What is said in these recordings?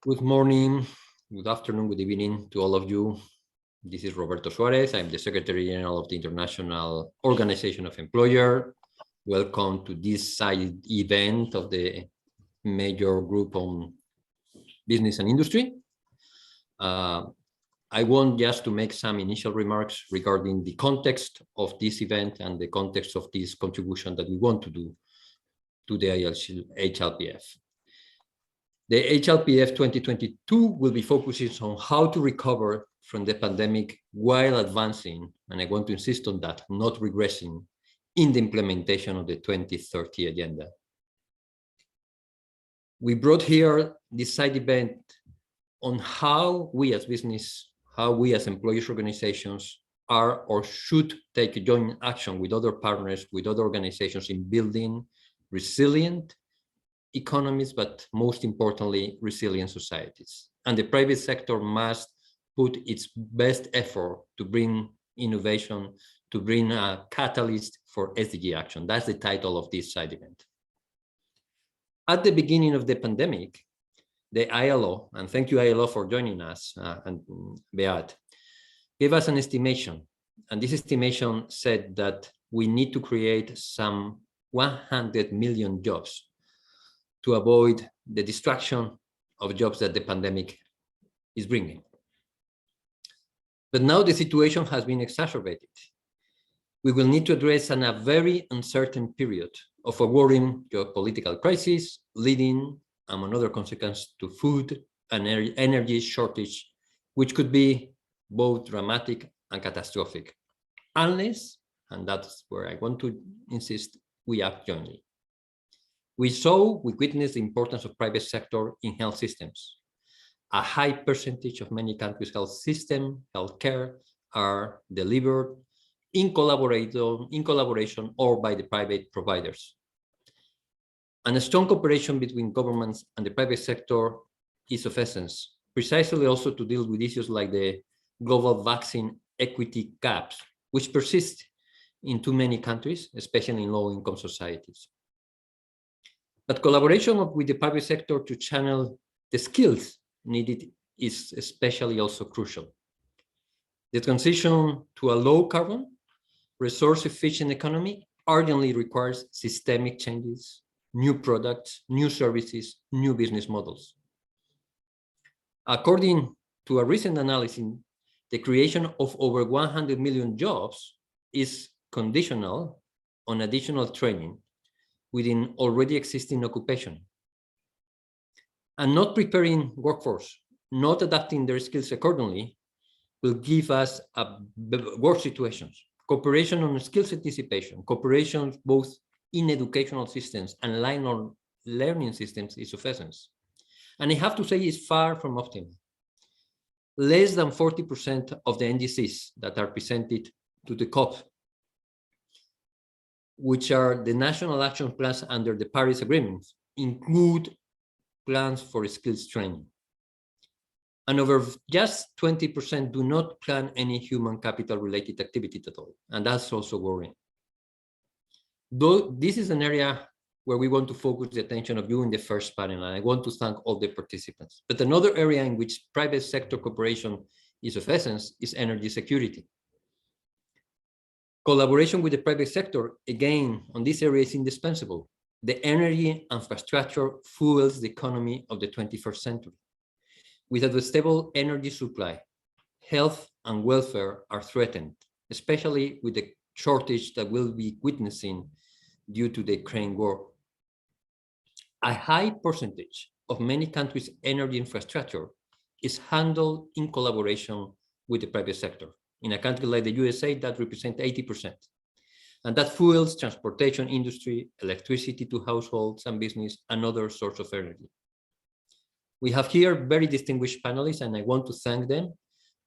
Good morning, good afternoon, good evening to all of you. This is Roberto Suarez. I'm the Secretary General of the International Organization of Employers. Welcome to this side event of the major group on business and industry. I want just to make some initial remarks regarding the context of this event and the context of this contribution that we want to do to the HLPF. The HLPF 2022 will be focusing on how to recover from the pandemic while advancing, and I want to insist on that, not regressing in the implementation of the 2030 agenda. We brought here this side event on how we as business, how we as employers organizations are or should take a joint action with other partners, with other organizations in building resilient economies, but most importantly, resilient societies. And the private sector must put its best effort to bring innovation, to bring a catalyst for SDG action. That's the title of this side event. At the beginning of the pandemic, the ILO, and thank you ILO for joining us, and Beat, gave us an estimation. And this estimation said that we need to create some 100 million jobs to avoid the destruction of jobs that the pandemic is bringing. But now the situation has been exacerbated. We will need to address a very uncertain period of a worrying geopolitical crisis, leading, among other consequences, to food and energy shortage, which could be both dramatic and catastrophic, unless, and that's where I want to insist, we act jointly. We witnessed the importance of private sector in health systems. A high percentage of many countries' healthcare are delivered in collaboration or by the private providers. And a strong cooperation between governments and the private sector is of essence, precisely also to deal with issues like the global vaccine equity gaps, which persist in too many countries, especially in low-income societies. But collaboration with the private sector to channel the skills needed is especially also crucial. The transition to a low-carbon, resource-efficient economy urgently requires systemic changes, new products, new services, new business models. According to a recent analysis, the creation of over 100 million jobs is conditional on additional training within already existing occupation. And not preparing workforce, not adapting their skills accordingly, will give us worse situations. Cooperation on skills anticipation, cooperation both in educational systems and lifelong learning systems is of essence. And I have to say it's far from optimal. Less than 40% of the NDCs that are presented to the COP, which are the national action plans under the Paris Agreement, include plans for skills training. And over just 20% do not plan any human capital related activity at all. And that's also worrying. Though this is an area where we want to focus the attention of you in the first panel, and I want to thank all the participants. But another area in which private sector cooperation is of essence is energy security. Collaboration with the private sector, again, on this area is indispensable. The energy infrastructure fuels the economy of the 21st century. Without a stable energy supply, health and welfare are threatened, especially with the shortage that we'll be witnessing due to the Ukraine war. A high percentage of many countries' energy infrastructure is handled in collaboration with the private sector. In a country like the USA, that represents 80%. And that fuels transportation industry, electricity to households and business, and other sources of energy. We have here very distinguished panelists, and I want to thank them.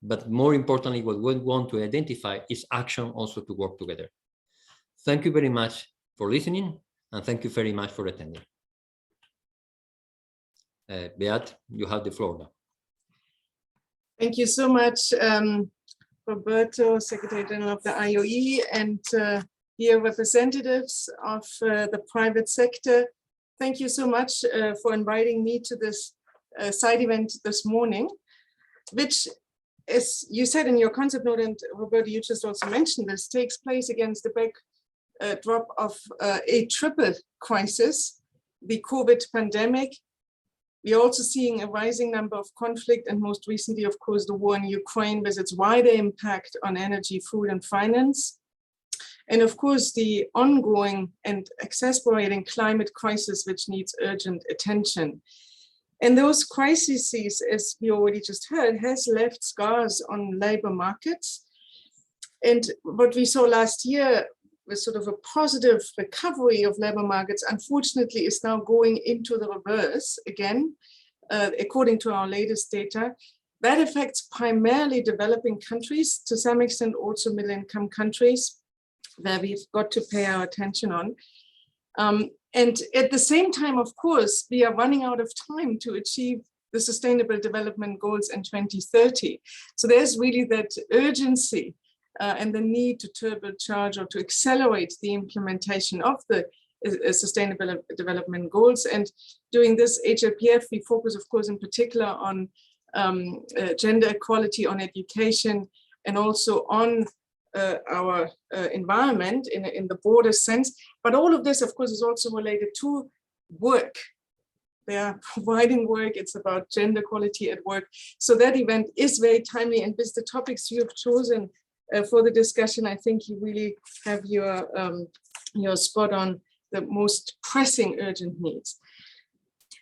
But more importantly, what we want to identify is action also to work together. Thank you very much for listening, and thank you very much for attending. Beat, you have the floor now. Thank you so much, Roberto, Secretary General of the IOE, and dear representatives of the private sector. Thank you so much for inviting me to this side event this morning, which, as you said in your concept note, and Roberto, you just also mentioned this, takes place against the backdrop of a triple crisis, the COVID pandemic. We're also seeing a rising number of conflict, and most recently, of course, the war in Ukraine with its wider impact on energy, food, and finance. And of course, the ongoing and exasperating climate crisis, which needs urgent attention. And those crises, as we already just heard, has left scars on labor markets. And what we saw last year was sort of a positive recovery of labor markets, unfortunately, is now going into the reverse again, according to our latest data. That affects primarily developing countries, to some extent also middle-income countries, where we've got to pay our attention on. And at the same time, of course, we are running out of time to achieve the Sustainable Development Goals in 2030. So there's really that urgency and the need to turbocharge or to accelerate the implementation of the Sustainable Development Goals. And during this HLPF, we focus, of course, in particular on gender equality, on education, and also on our environment in the broader sense. But all of this, of course, is also related to work. They are providing work. It's about gender equality at work. So that event is very timely. And with the topics you have chosen for the discussion, I think you really have your spot on the most pressing urgent needs.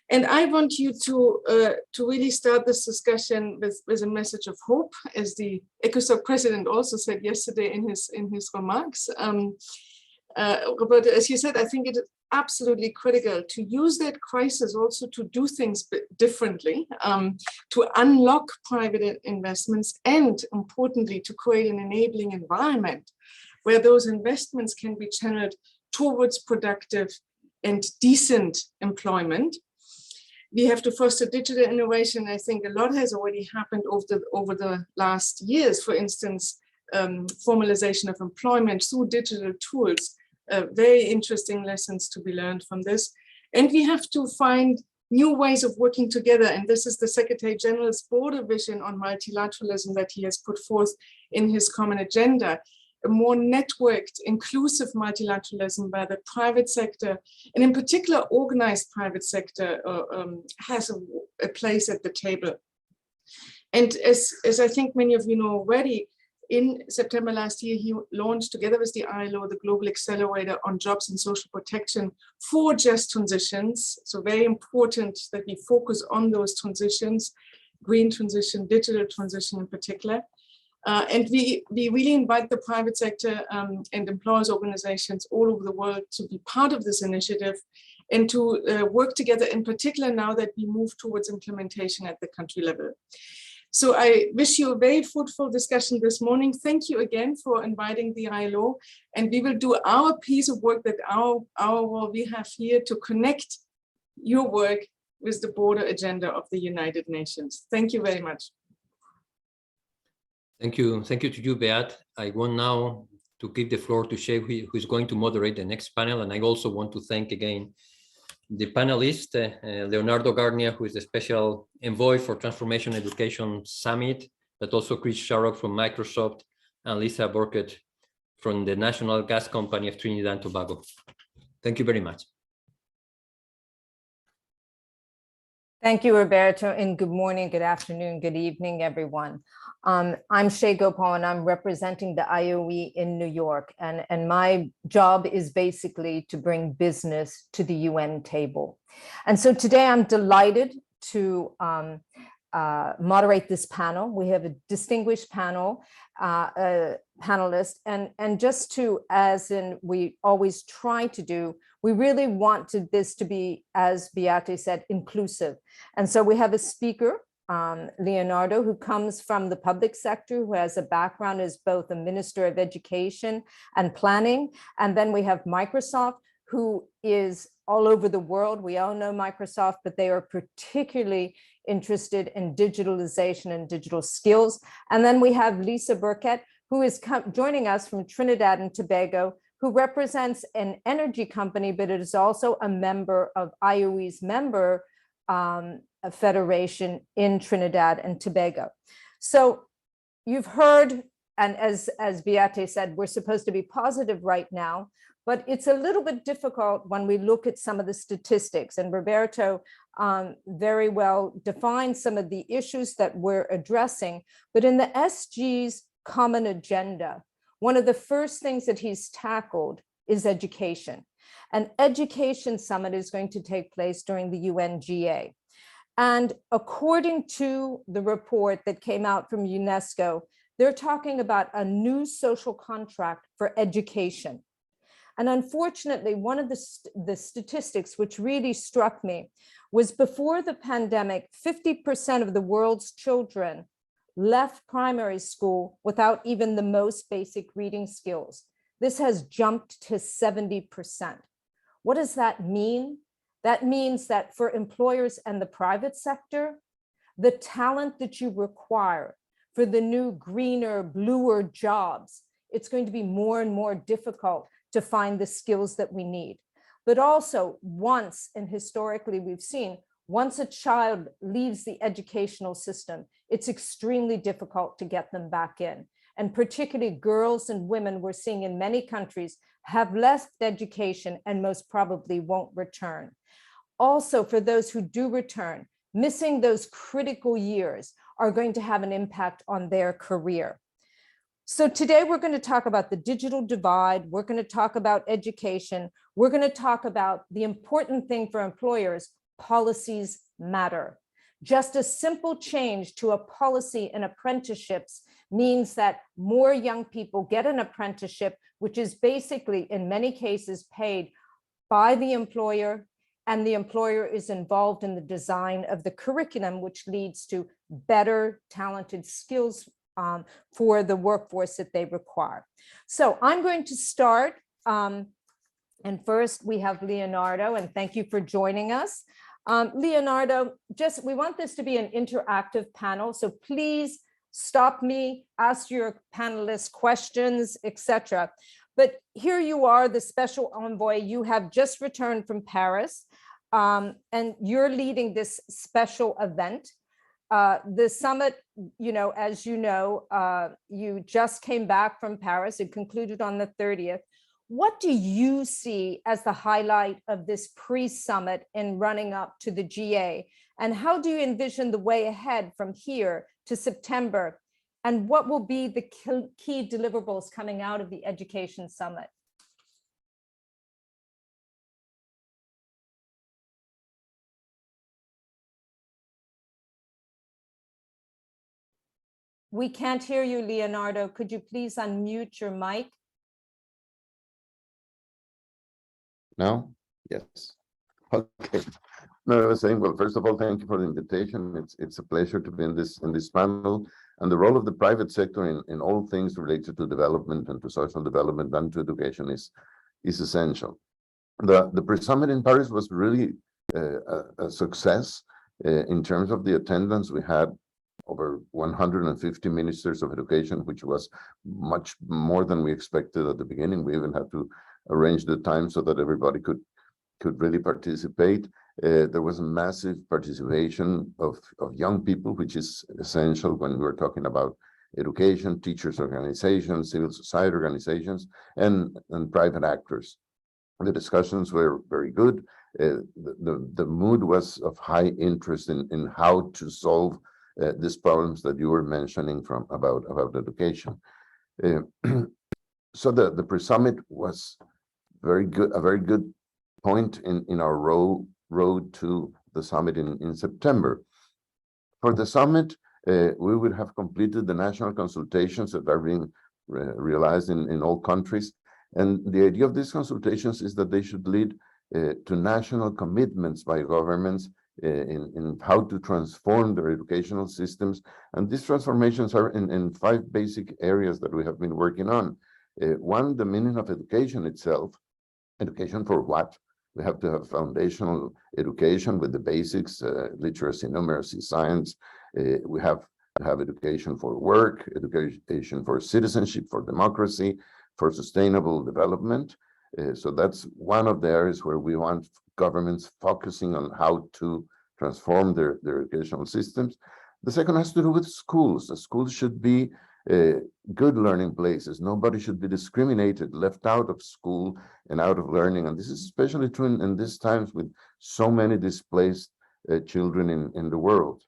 And I want you to really start this discussion with a message of hope, as the ECOSOC president also said yesterday in his remarks. Roberto, as you said, I think it is absolutely critical to use that crisis also to do things differently, to unlock private investments, and importantly, to create an enabling environment where those investments can be channeled towards productive and decent employment. We have to foster digital innovation. I think a lot has already happened over the last years. For instance, formalization of employment through digital tools. Very interesting lessons to be learned from this. And we have to find new ways of working together. And this is the Secretary General's broader vision on multilateralism that he has put forth in his common agenda. A more networked, inclusive multilateralism by the private sector, and in particular, organized private sector has a place at the table. And as I think many of you know already, in September last year, he launched, together with the ILO, the Global Accelerator on Jobs and Social Protection for Just Transitions. So very important that we focus on those transitions, green transition, digital transition in particular. And we really invite the private sector and employers organizations all over the world to be part of this initiative and to work together, in particular now that we move towards implementation at the country level. So I wish you a very fruitful discussion this morning. Thank you again for inviting the ILO, and we will do our piece of work that our role we have here to connect your work with the broader agenda of the United Nations. Thank you very much. Thank you to you, Beat. I want now to give the floor to Shay, who is going to moderate the next panel. And I also want to thank again the panelist, Leonardo Garnia, who is the Special Envoy for Transformation Education Summit, but also Chris Sharrock from Microsoft and Lisa Burkett from the National Gas Company of Trinidad and Tobago. Thank you very much. Thank you, Roberto, and good morning, good afternoon, good evening, everyone. I'm Shay Gopal, and I'm representing the IOE in New York, and my job is basically to bring business to the UN table. And so today I'm delighted to moderate this panel. We have a distinguished panel, panelist, and just to, as in we always try to do, we really want this to be, as Beate said, inclusive. And so we have a speaker, Leonardo, who comes from the public sector, who has a background as both a Minister of Education and Planning. And then we have Microsoft, who is all over the world. We all know Microsoft, but they are particularly interested in digitalization and digital skills. And then we have Lisa Burkett, who is joining us from Trinidad and Tobago, who represents an energy company, but it is also a member of IOE's member Federation in Trinidad and Tobago. So you've heard, and as Beate said, we're supposed to be positive right now, but it's a little bit difficult when we look at some of the statistics, and Roberto very well defined some of the issues that we're addressing. But in the SG's common agenda, one of the first things that he's tackled is education. An education summit is going to take place during the UNGA. And according to the report that came out from UNESCO, they're talking about a new social contract for education. And unfortunately, one of the statistics which really struck me was before the pandemic, 50% of the world's children left primary school without even the most basic reading skills. This has jumped to 70%. What does that mean? That means that for employers and the private sector, the talent that you require for the new greener, bluer jobs, it's going to be more and more difficult to find the skills that we need. But also once, and historically we've seen, once a child leaves the educational system, it's extremely difficult to get them back in. And particularly girls and women we're seeing in many countries have left education and most probably won't return. Also, for those who do return, missing those critical years are going to have an impact on their career. So today we're going to talk about the digital divide. We're going to talk about education. We're going to talk about the important thing for employers: policies matter. Just a simple change to a policy in apprenticeships means that more young people get an apprenticeship, which is basically in many cases paid by the employer, and the employer is involved in the design of the curriculum, which leads to better talented skills for the workforce that they require. So I'm going to start, and first we have Leonardo, and thank you for joining us. Leonardo, we want this to be an interactive panel, so please stop me, ask your panelists questions, etc. But here you are, the special envoy. You have just returned from Paris, and you're leading this special event. The summit, as you know, you just came back from Paris. It concluded on the 30th. What do you see as the highlight of this pre-summit in running up to the GA? And how do you envision the way ahead from here to September? And what will be the key deliverables coming out of the Education Summit? We can't hear you, Leonardo. Could you please unmute your mic? No? Yes. Okay. No, I was saying, well, first of all, thank you for the invitation. It's a pleasure to be in this panel. And the role of the private sector in all things related to development and to social development and to education is essential. The pre-summit in Paris was really a success in terms of the attendance. We had over 150 ministers of education, which was much more than we expected at the beginning. We even had to arrange the time so that everybody could really participate. There was a massive participation of young people, which is essential when we're talking about education, teachers' organizations, civil society organizations, and private actors. The discussions were very good. The mood was of high interest in how to solve these problems that you were mentioning about education. So the pre-summit was very good, a very good point in our road to the summit in September. For the summit, we would have completed the national consultations that are being realized in all countries. And the idea of these consultations is that they should lead to national commitments by governments in how to transform their educational systems. And these transformations are in 5 basic areas that we have been working on. One, the meaning of education itself. Education for what? We have to have foundational education with the basics, literacy, numeracy, science. We have to have education for work, education for citizenship, for democracy, for sustainable development. So that's one of the areas where we want governments focusing on how to transform their educational systems. The second has to do with schools. The schools should be good learning places. Nobody should be discriminated, left out of school and out of learning. And this is especially true in these times with so many displaced children in the world.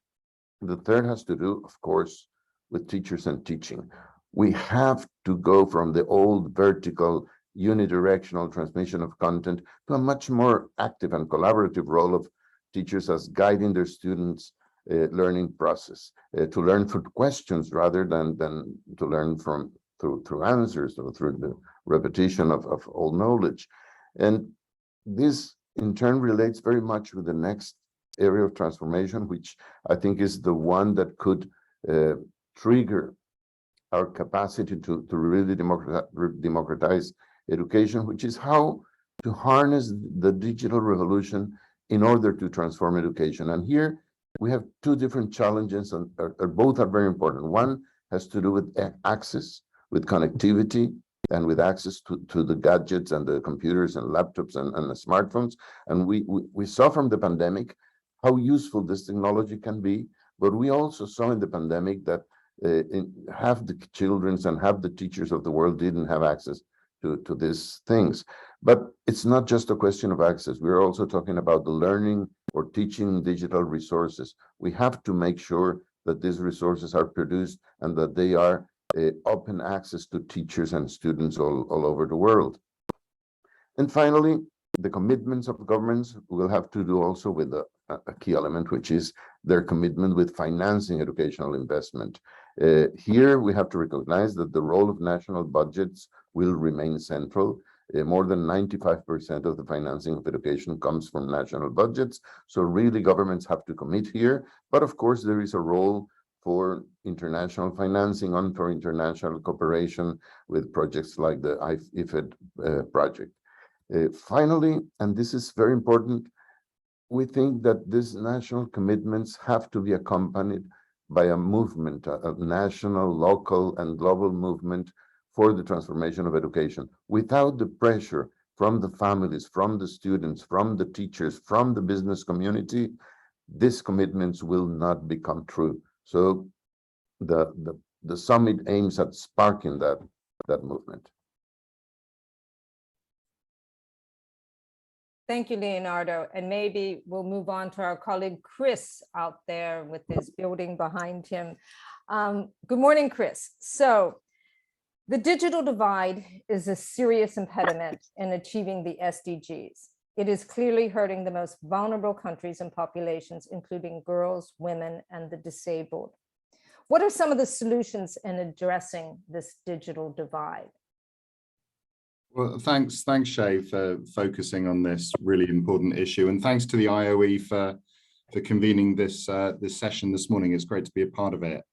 The third has to do, of course, with teachers and teaching. We have to go from the old vertical unidirectional transmission of content to a much more active and collaborative role of teachers as guiding their students' learning process, to learn through questions rather than to learn through answers or through the repetition of old knowledge. And this in turn relates very much with the next area of transformation, which I think is the one that could trigger our capacity to really democratize education, which is how to harness the digital revolution in order to transform education. And here we have two different challenges, and both are very important. One has to do with access, with connectivity, and with access to the gadgets and the computers and laptops and the smartphones. And we saw from the pandemic how useful this technology can be, but we also saw in the pandemic that half the children and half the teachers of the world didn't have access to these things. But it's not just a question of access. We're also talking about the learning or teaching digital resources. We have to make sure that these resources are produced and that they are open access to teachers and students all over the world. And finally, the commitments of governments will have to do also with a key element, which is their commitment with financing educational investment. Here we have to recognize that the role of national budgets will remain central. More than 95% of the financing of education comes from national budgets. So really governments have to commit here. But of course, there is a role for international financing and for international cooperation with projects like the IFED project. Finally, and this is very important, we think that these national commitments have to be accompanied by a movement, a national, local, and global movement for the transformation of education. Without the pressure from the families, from the students, from the teachers, from the business community, these commitments will not become true. So the summit aims at sparking that movement. Thank you, Leonardo. And maybe we'll move on to our colleague, Chris, out there with this building behind him. Good morning, Chris. So the digital divide is a serious impediment in achieving the SDGs. It is clearly hurting the most vulnerable countries and populations, including girls, women, and the disabled. What are some of the solutions in addressing this digital divide? Well, thanks, Shay, for focusing on this really important issue, and thanks to the IOE for convening this session this morning. It's great to be a part of it.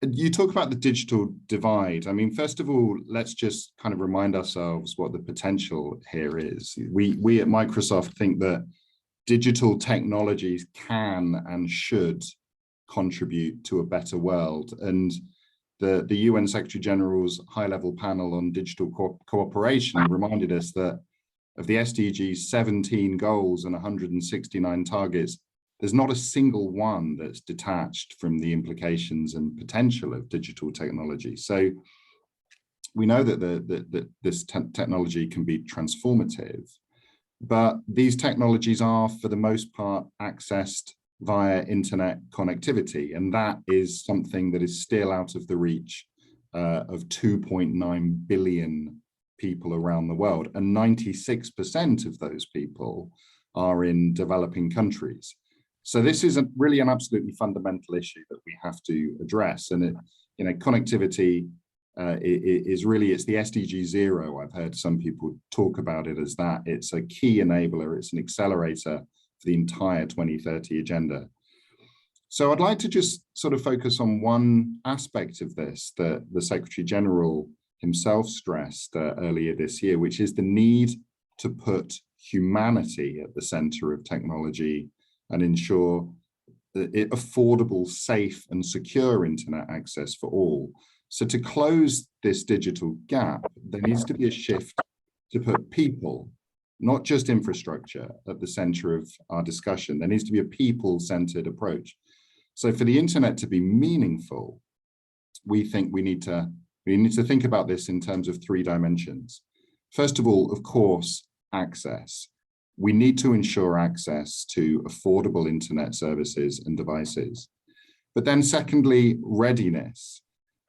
You talk about the digital divide. I mean, first of all, let's just kind of remind ourselves what the potential here is. We at Microsoft think that digital technologies can and should contribute to a better world, and the UN Secretary General's high-level panel on digital cooperation reminded us that of the SDG's 17 goals and 169 targets, there's not a single one that's detached from the implications and potential of digital technology. So we know that this technology can be transformative, but these technologies are, for the most part, accessed via internet connectivity, and that is something that is still out of the reach of 2.9 billion people around the world, and 96% of those people are in developing countries. So this is really an absolutely fundamental issue that we have to address. And connectivity is really, it's the SDG 0. I've heard some people talk about it as that. It's a key enabler, it's an accelerator for the entire 2030 agenda. So I'd like to just sort of focus on one aspect of this that the Secretary General himself stressed earlier this year, which is the need to put humanity at the center of technology and ensure affordable, safe, and secure internet access for all. So to close this digital gap, there needs to be a shift to put people not just infrastructure at the center of our discussion. There needs to be a people-centered approach. So for the internet to be meaningful, we think we need to think about this in terms of 3 dimensions. First of all, of course, access. We need to ensure access to affordable internet services and devices. But then secondly, readiness.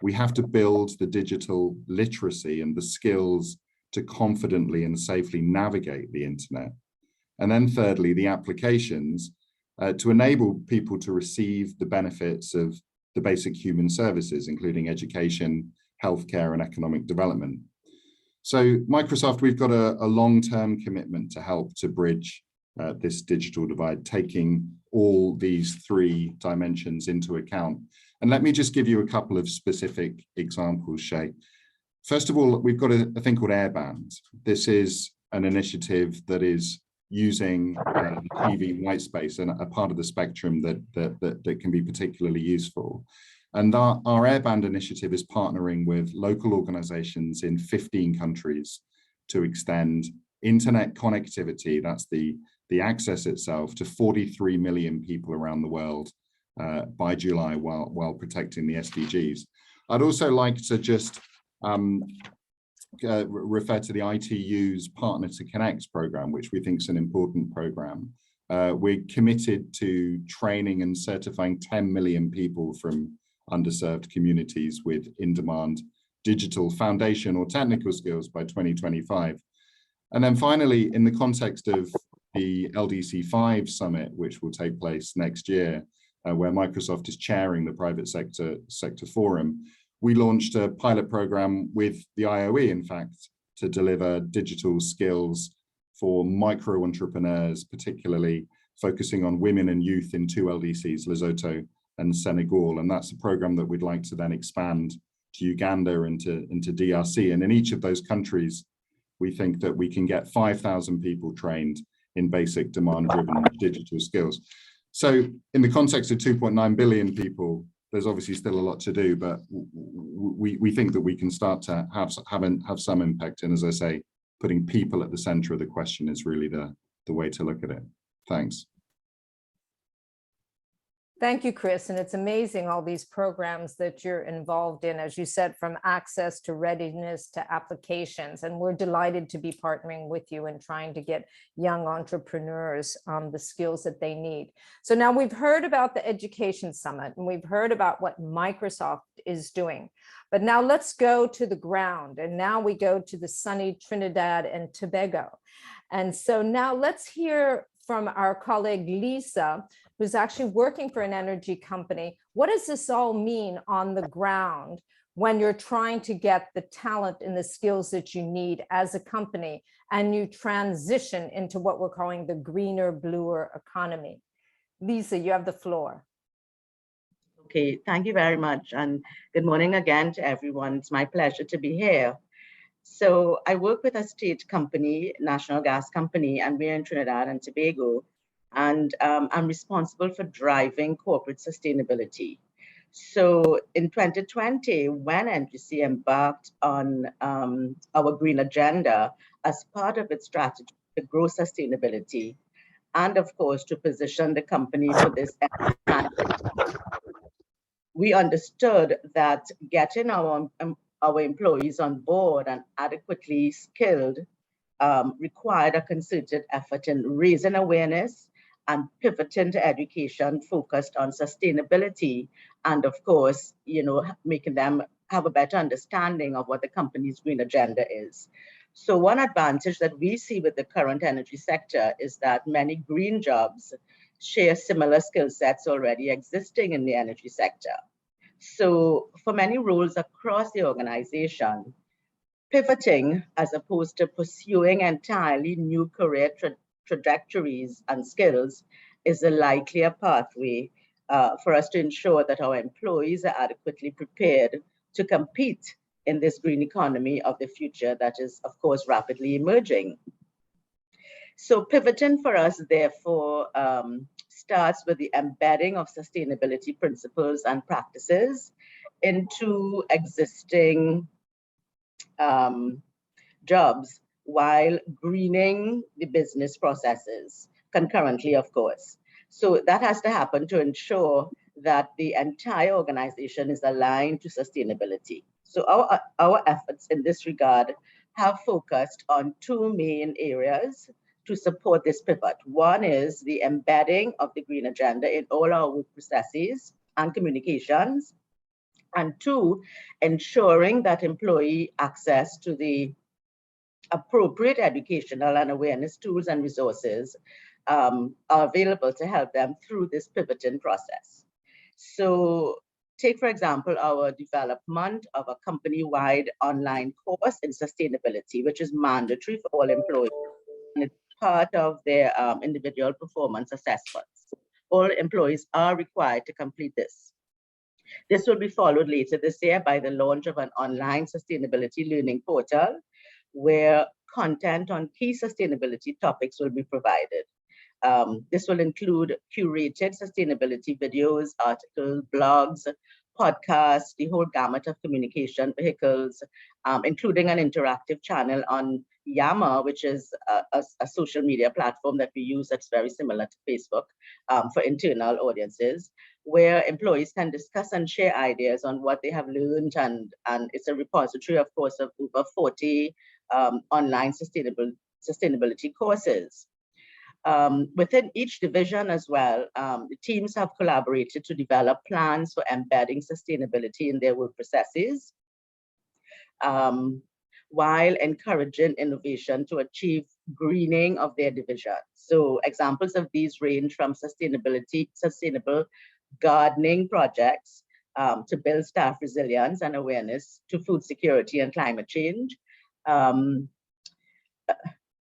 We have to build the digital literacy and the skills to confidently and safely navigate the internet. And then thirdly, the applications to enable people to receive the benefits of the basic human services, including education, healthcare, and economic development. So Microsoft, we've got a long-term commitment to help to bridge this digital divide, taking all these 3 dimensions into account. And let me just give you a couple of specific examples, Shay. First of all, we've got a thing called Airband. This is an initiative that is using TV white space and a part of the spectrum that can be particularly useful. And our Airband initiative is partnering with local organizations in 15 countries to extend internet connectivity, that's the access itself, to 43 million people around the world by July, while protecting the SDGs. I'd also like to just refer to the ITU's Partner to Connect program, which we think is an important program. We're committed to training and certifying 10 million people from underserved communities with in-demand digital foundation or technical skills by 2025. And then finally, in the context of the LDC5 summit, which will take place next year, where Microsoft is chairing the private sector forum, we launched a pilot program with the IOE, in fact, to deliver digital skills for micro entrepreneurs, particularly focusing on women and youth in 2 LDCs, Lesotho and Senegal. And that's a program that we'd like to then expand to Uganda and into DRC. And in each of those countries, we think that we can get 5,000 people trained in basic demand-driven digital skills. So in the context of 2.9 billion people, there's obviously still a lot to do, but we think that we can start to have some impact. And as I say, putting people at the center of the question is really the way to look at it. Thanks. Thank you, Chris. And it's amazing all these programs that you're involved in, as you said, from access to readiness to applications. And we're delighted to be partnering with you and trying to get young entrepreneurs the skills that they need. So now we've heard about the Education Summit and we've heard about what Microsoft is doing. But now let's go to the ground. And now we go to the sunny Trinidad and Tobago. And so now let's hear from our colleague Lisa, who's actually working for an energy company. What does this all mean on the ground when you're trying to get the talent and the skills that you need as a company and you transition into what we're calling the greener, bluer economy? Lisa, you have the floor. Okay, thank you very much. And good morning again to everyone. It's my pleasure to be here. So I work with a state company, National Gas Company, and we're in Trinidad and Tobago. And I'm responsible for driving corporate sustainability. So in 2020, when NGC embarked on our green agenda as part of its strategy to grow sustainability, and of course, to position the company for this, we understood that getting our employees on board and adequately skilled required a concerted effort in raising awareness and pivoting to education focused on sustainability, and of course, making them have a better understanding of what the company's green agenda is. So one advantage that we see with the current energy sector is that many green jobs share similar skill sets already existing in the energy sector. So for many roles across the organization, pivoting as opposed to pursuing entirely new career trajectories and skills is a likelier pathway for us to ensure that our employees are adequately prepared to compete in this green economy of the future that is, of course, rapidly emerging. So pivoting for us, therefore, starts with the embedding of sustainability principles and practices into existing jobs while greening the business processes concurrently, of course. So that has to happen to ensure that the entire organization is aligned to sustainability. So our efforts in this regard have focused on two main areas to support this pivot. One is the embedding of the green agenda in all our work processes and communications. And two, ensuring that employee access to the appropriate educational and awareness tools and resources are available to help them through this pivoting process. So take, for example, our development of a company-wide online course in sustainability, which is mandatory for all employees, and it's part of their individual performance assessments. All employees are required to complete this. This will be followed later this year by the launch of an online sustainability learning portal, where content on key sustainability topics will be provided. This will include curated sustainability videos, articles, blogs, podcasts, the whole gamut of communication vehicles, including an interactive channel on Yammer, which is a social media platform that we use that's very similar to Facebook for internal audiences, where employees can discuss and share ideas on what they have learned, and it's a repository, of course, of over 40 online sustainability courses. Within each division as well, the teams have collaborated to develop plans for embedding sustainability in their work processes, while encouraging innovation to achieve greening of their division. So examples of these range from sustainable gardening projects to build staff resilience and awareness, to food security and climate change,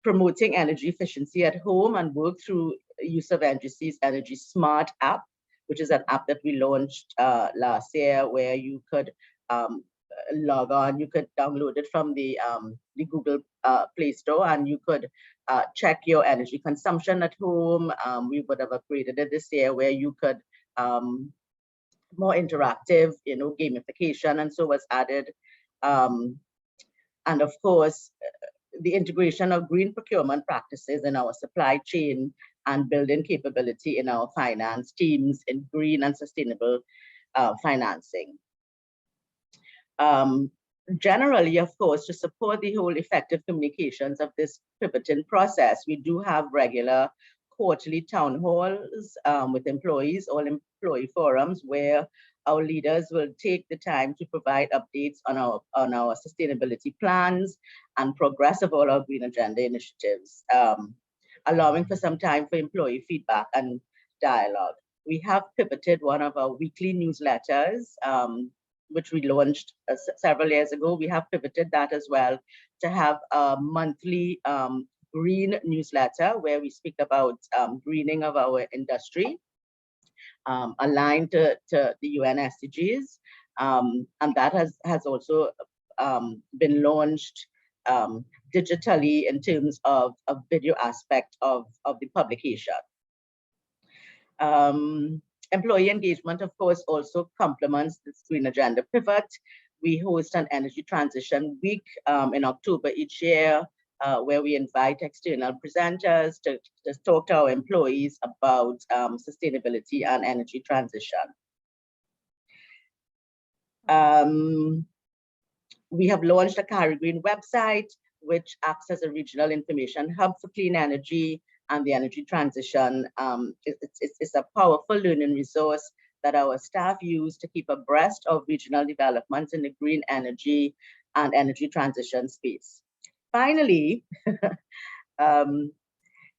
promoting energy efficiency at home and work through use of NGC's Energy Smart app, which is an app that we launched last year, where you could log on, you could download it from the Google Play Store, and you could check your energy consumption at home. We would have upgraded it this year, where you could more interactive, gamification, and so was added. And of course, the integration of green procurement practices in our supply chain and building capability in our finance teams in green and sustainable financing. Generally, of course, to support the whole effective communications of this pivoting process, we do have regular quarterly town halls with employees, all employee forums, where our leaders will take the time to provide updates on our sustainability plans and progress of all our green agenda initiatives, allowing for some time for employee feedback and dialogue. We have pivoted one of our weekly newsletters, which we launched several years ago. We have pivoted that as well to have a monthly green newsletter, where we speak about greening of our industry, aligned to the UN SDGs, and that has also been launched digitally in terms of a video aspect of the publication. Employee engagement, of course, also complements this green agenda pivot. We host an energy transition week in October each year, where we invite external presenters to talk to our employees about sustainability and energy transition. We have launched a Carry Green website, which acts as a regional information hub for clean energy and the energy transition. It's a powerful learning resource that our staff use to keep abreast of regional developments in the green energy and energy transition space. Finally,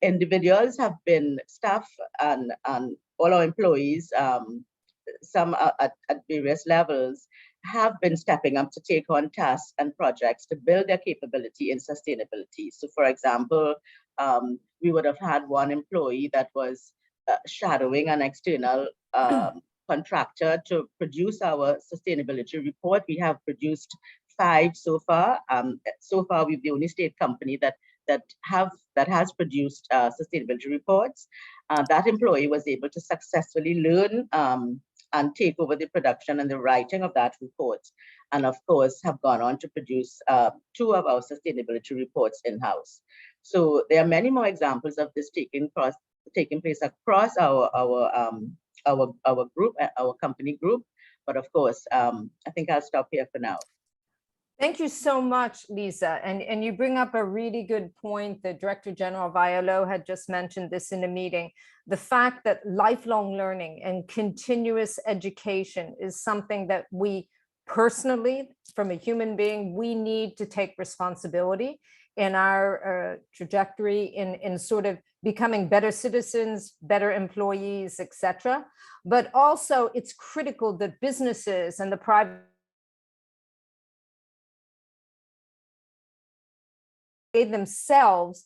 individuals have been, staff and all our employees, some at various levels, have been stepping up to take on tasks and projects to build their capability in sustainability. So for example, we would have had one employee that was shadowing an external contractor to produce our sustainability report. We have produced 5 so far. So far, we're the only state company that has produced sustainability reports. That employee was able to successfully learn and take over the production and the writing of that report. and of course have gone on to produce 2 of our sustainability reports in-house. So there are many more examples of this taking place across our group, our company group. But of course, I think I'll stop here for now. Thank you so much, Lisa. And you bring up a really good point. The Director General of ILO had just mentioned this in a meeting. The fact that lifelong learning and continuous education is something that we personally, from a human being, we need to take responsibility in our trajectory in sort of becoming better citizens, better employees, etc. But also it's critical that businesses and the private themselves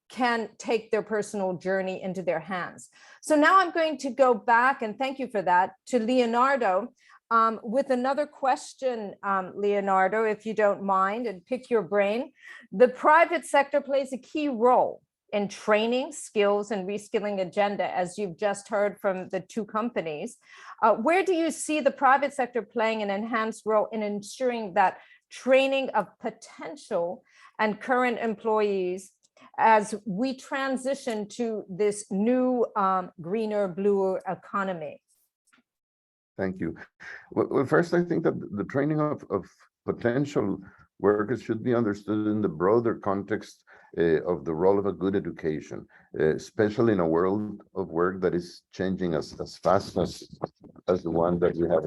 can take their personal journey into their hands. So now I'm going to go back, and thank you for that, to Leonardo with another question, Leonardo, if you don't mind, and pick your brain. The private sector plays a key role in training, skills, and reskilling agenda, as you've just heard from the 2 companies. Where do you see the private sector playing an enhanced role in ensuring that training of potential and current employees as we transition to this new greener, bluer economy? Thank you. Well, first, I think that the training of potential workers should be understood in the broader context of the role of a good education, especially in a world of work that is changing as fast as the one that we have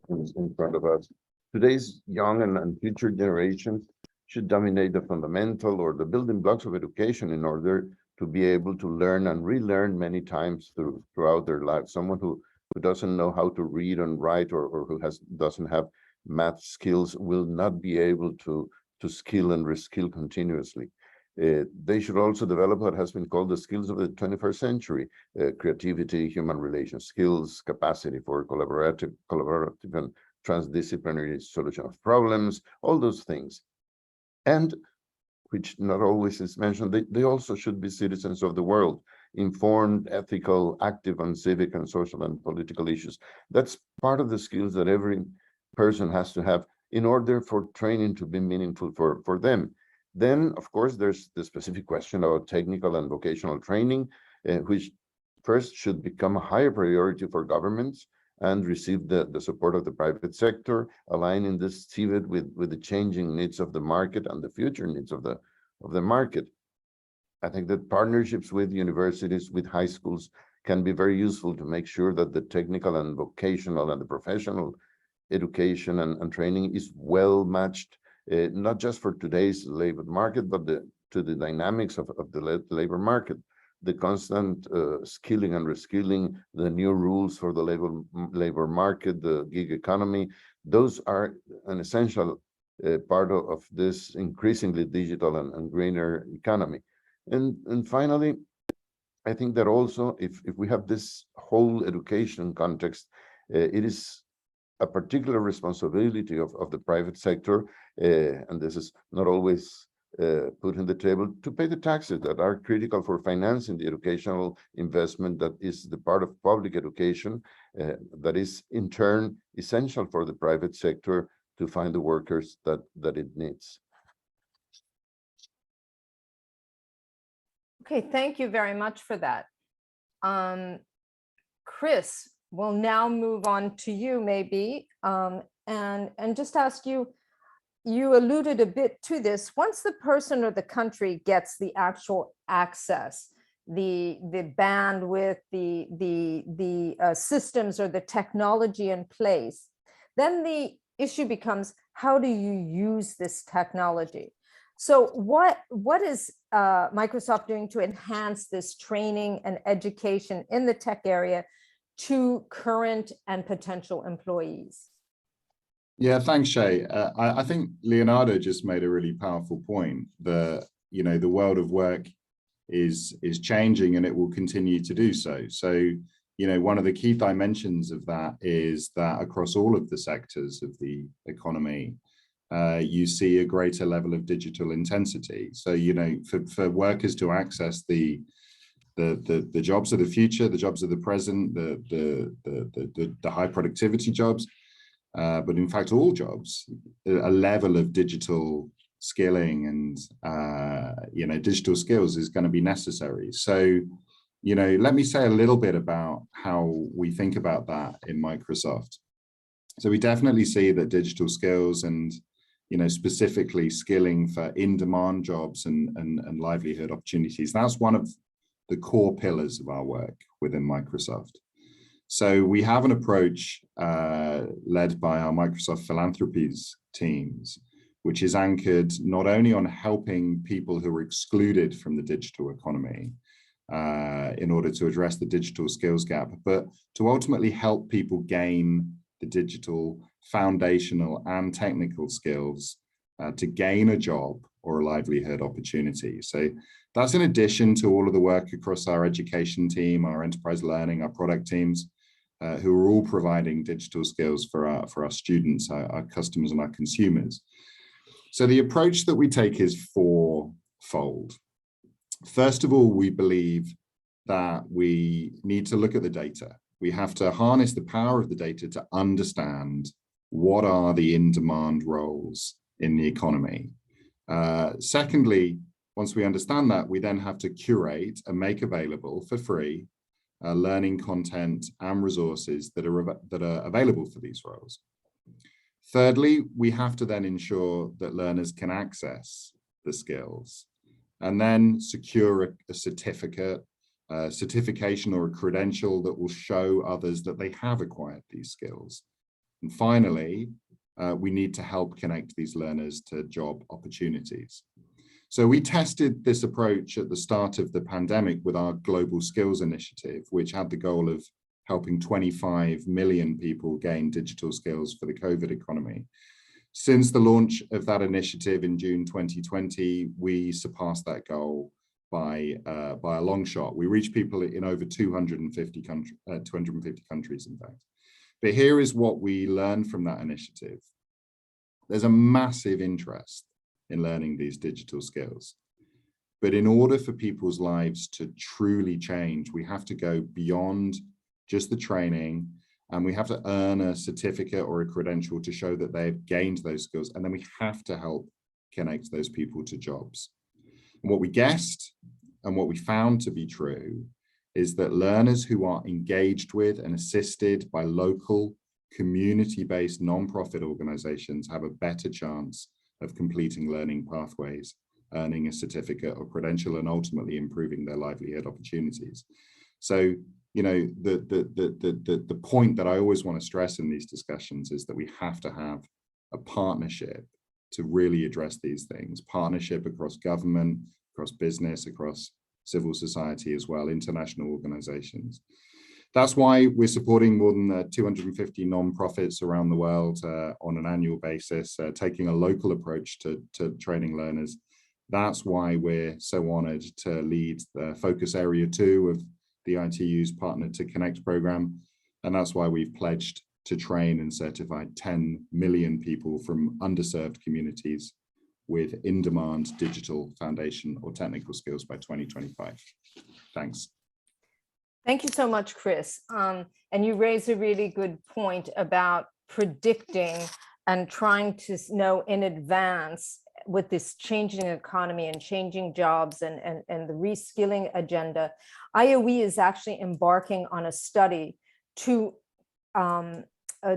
in front of us. Today's young and future generations should dominate the fundamental or the building blocks of education in order to be able to learn and relearn many times throughout their lives. Someone who doesn't know how to read and write or who doesn't have math skills will not be able to skill and reskill continuously. They should also develop what has been called the skills of the 21st century: creativity, human relations skills, capacity for collaborative and transdisciplinary solution of problems, all those things. And which not always is mentioned, they also should be citizens of the world, informed, ethical, active on civic and social and political issues. That's part of the skills that every person has to have in order for training to be meaningful for them. Then, of course, there's the specific question about technical and vocational training, which first should become a higher priority for governments and receive the support of the private sector, aligning this CVET with the changing needs of the market and the future needs of the market. I think that partnerships with universities, with high schools, can be very useful to make sure that the technical and vocational and the professional education and training is well matched, not just for today's labor market, but to the dynamics of the labor market. The constant skilling and reskilling, the new rules for the labor market, the gig economy, those are an essential part of this increasingly digital and greener economy. And finally, I think that also if we have this whole education context, it is a particular responsibility of the private sector, and this is not always put in the table, to pay the taxes that are critical for financing the educational investment that is the part of public education, that is in turn essential for the private sector to find the workers that it needs. Okay, thank you very much for that. Chris, we'll now move on to you maybe, and just ask you, you alluded a bit to this. Once the person or the country gets the actual access, the bandwidth, the systems or the technology in place, then the issue becomes, how do you use this technology? So what is Microsoft doing to enhance this training and education in the tech area to current and potential employees? Yeah, thanks, Shay. I think Leonardo just made a really powerful point that, you know, the world of work is changing and it will continue to do so. So, you know, one of the key dimensions of that is that across all of the sectors of the economy, you see a greater level of digital intensity. So, you know, for workers to access the jobs of the future, the jobs of the present, the high productivity jobs, but in fact all jobs, a level of digital skilling and digital skills is going to be necessary. So let me say a little bit about how we think about that in Microsoft. So we definitely see that digital skills and specifically skilling for in-demand jobs and livelihood opportunities, that's one of the core pillars of our work within Microsoft. So we have an approach led by our Microsoft Philanthropies teams, which is anchored not only on helping people who are excluded from the digital economy in order to address the digital skills gap, but to ultimately help people gain the digital foundational and technical skills to gain a job or a livelihood opportunity. So that's in addition to all of the work across our education team, our enterprise learning, our product teams, who are all providing digital skills for our students, our customers and our consumers. So the approach that we take is fourfold. First of all, we believe that we need to look at the data. We have to harness the power of the data to understand what are the in-demand roles in the economy. Secondly, once we understand that, we then have to curate and make available for free learning content and resources that are available for these roles. Thirdly, we have to then ensure that learners can access the skills and then secure a certificate, certification or a credential that will show others that they have acquired these skills. And finally, we need to help connect these learners to job opportunities. So we tested this approach at the start of the pandemic with our Global Skills Initiative, which had the goal of helping 25 million people gain digital skills for the COVID economy. Since the launch of that initiative in June 2020, we surpassed that goal by a long shot. We reached people in over 250 countries, in fact. But here is what we learned from that initiative. There's a massive interest in learning these digital skills. But in order for people's lives to truly change, we have to go beyond just the training, and we have to earn a certificate or a credential to show that they've gained those skills. And then we have to help connect those people to jobs. And what we guessed and what we found to be true is that learners who are engaged with and assisted by local community-based nonprofit organizations have a better chance of completing learning pathways, earning a certificate or credential, and ultimately improving their livelihood opportunities. So, the point that I always want to stress in these discussions is that we have to have a partnership to really address these things. Partnership across government, across business, across civil society as well, international organizations. That's why we're supporting more than 250 nonprofits around the world on an annual basis, taking a local approach to training learners. That's why we're so honored to lead the focus area 2 of the ITU's Partner to Connect program. And that's why we've pledged to train and certify 10 million people from underserved communities with in-demand digital foundation or technical skills by 2025. Thanks. Thank you so much, Chris. And you raise a really good point about predicting and trying to know in advance with this changing economy and changing jobs and the reskilling agenda. IOE is actually embarking on a study to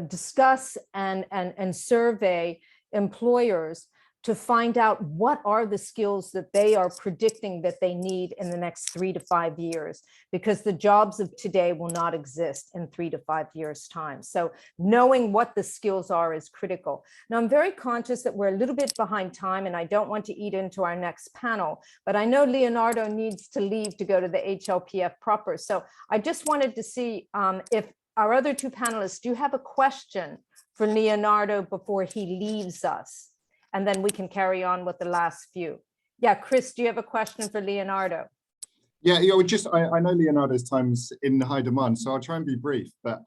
discuss and survey employers to find out what are the skills that they are predicting that they need in the next 3 to 5 years, because the jobs of today will not exist in 3 to 5 years' time. So knowing what the skills are is critical. Now, I'm very conscious that we're a little bit behind time and I don't want to eat into our next panel, but I know Leonardo needs to leave to go to the HLPF proper. So I just wanted to see if our other 2 panelists, do you have a question for Leonardo before he leaves us? And then we can carry on with the last few. Yeah, Chris, do you have a question for Leonardo? Yeah, I know Leonardo's time's in high demand, so I'll try and be brief. But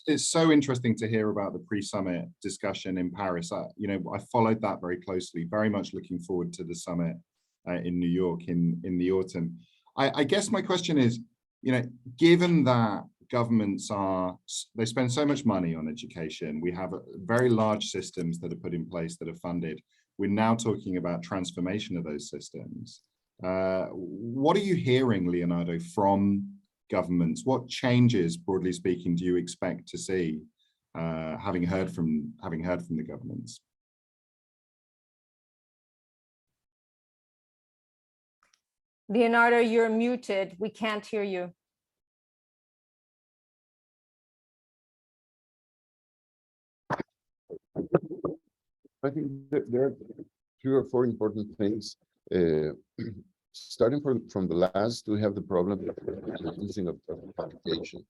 it's so interesting to hear about the pre-summit discussion in Paris. I followed that very closely, very much looking forward to the summit in New York in the autumn. I guess my question is, given that governments they spend so much money on education. We have very large systems that are put in place that are funded. We're now talking about transformation of those systems. What are you hearing, Leonardo, from governments? What changes, broadly speaking, do you expect to see, having heard from the governments? Leonardo, you're muted. We can't hear you. I think there are 3 or 4 important things. Starting from the last, we have the problem of financing of publication.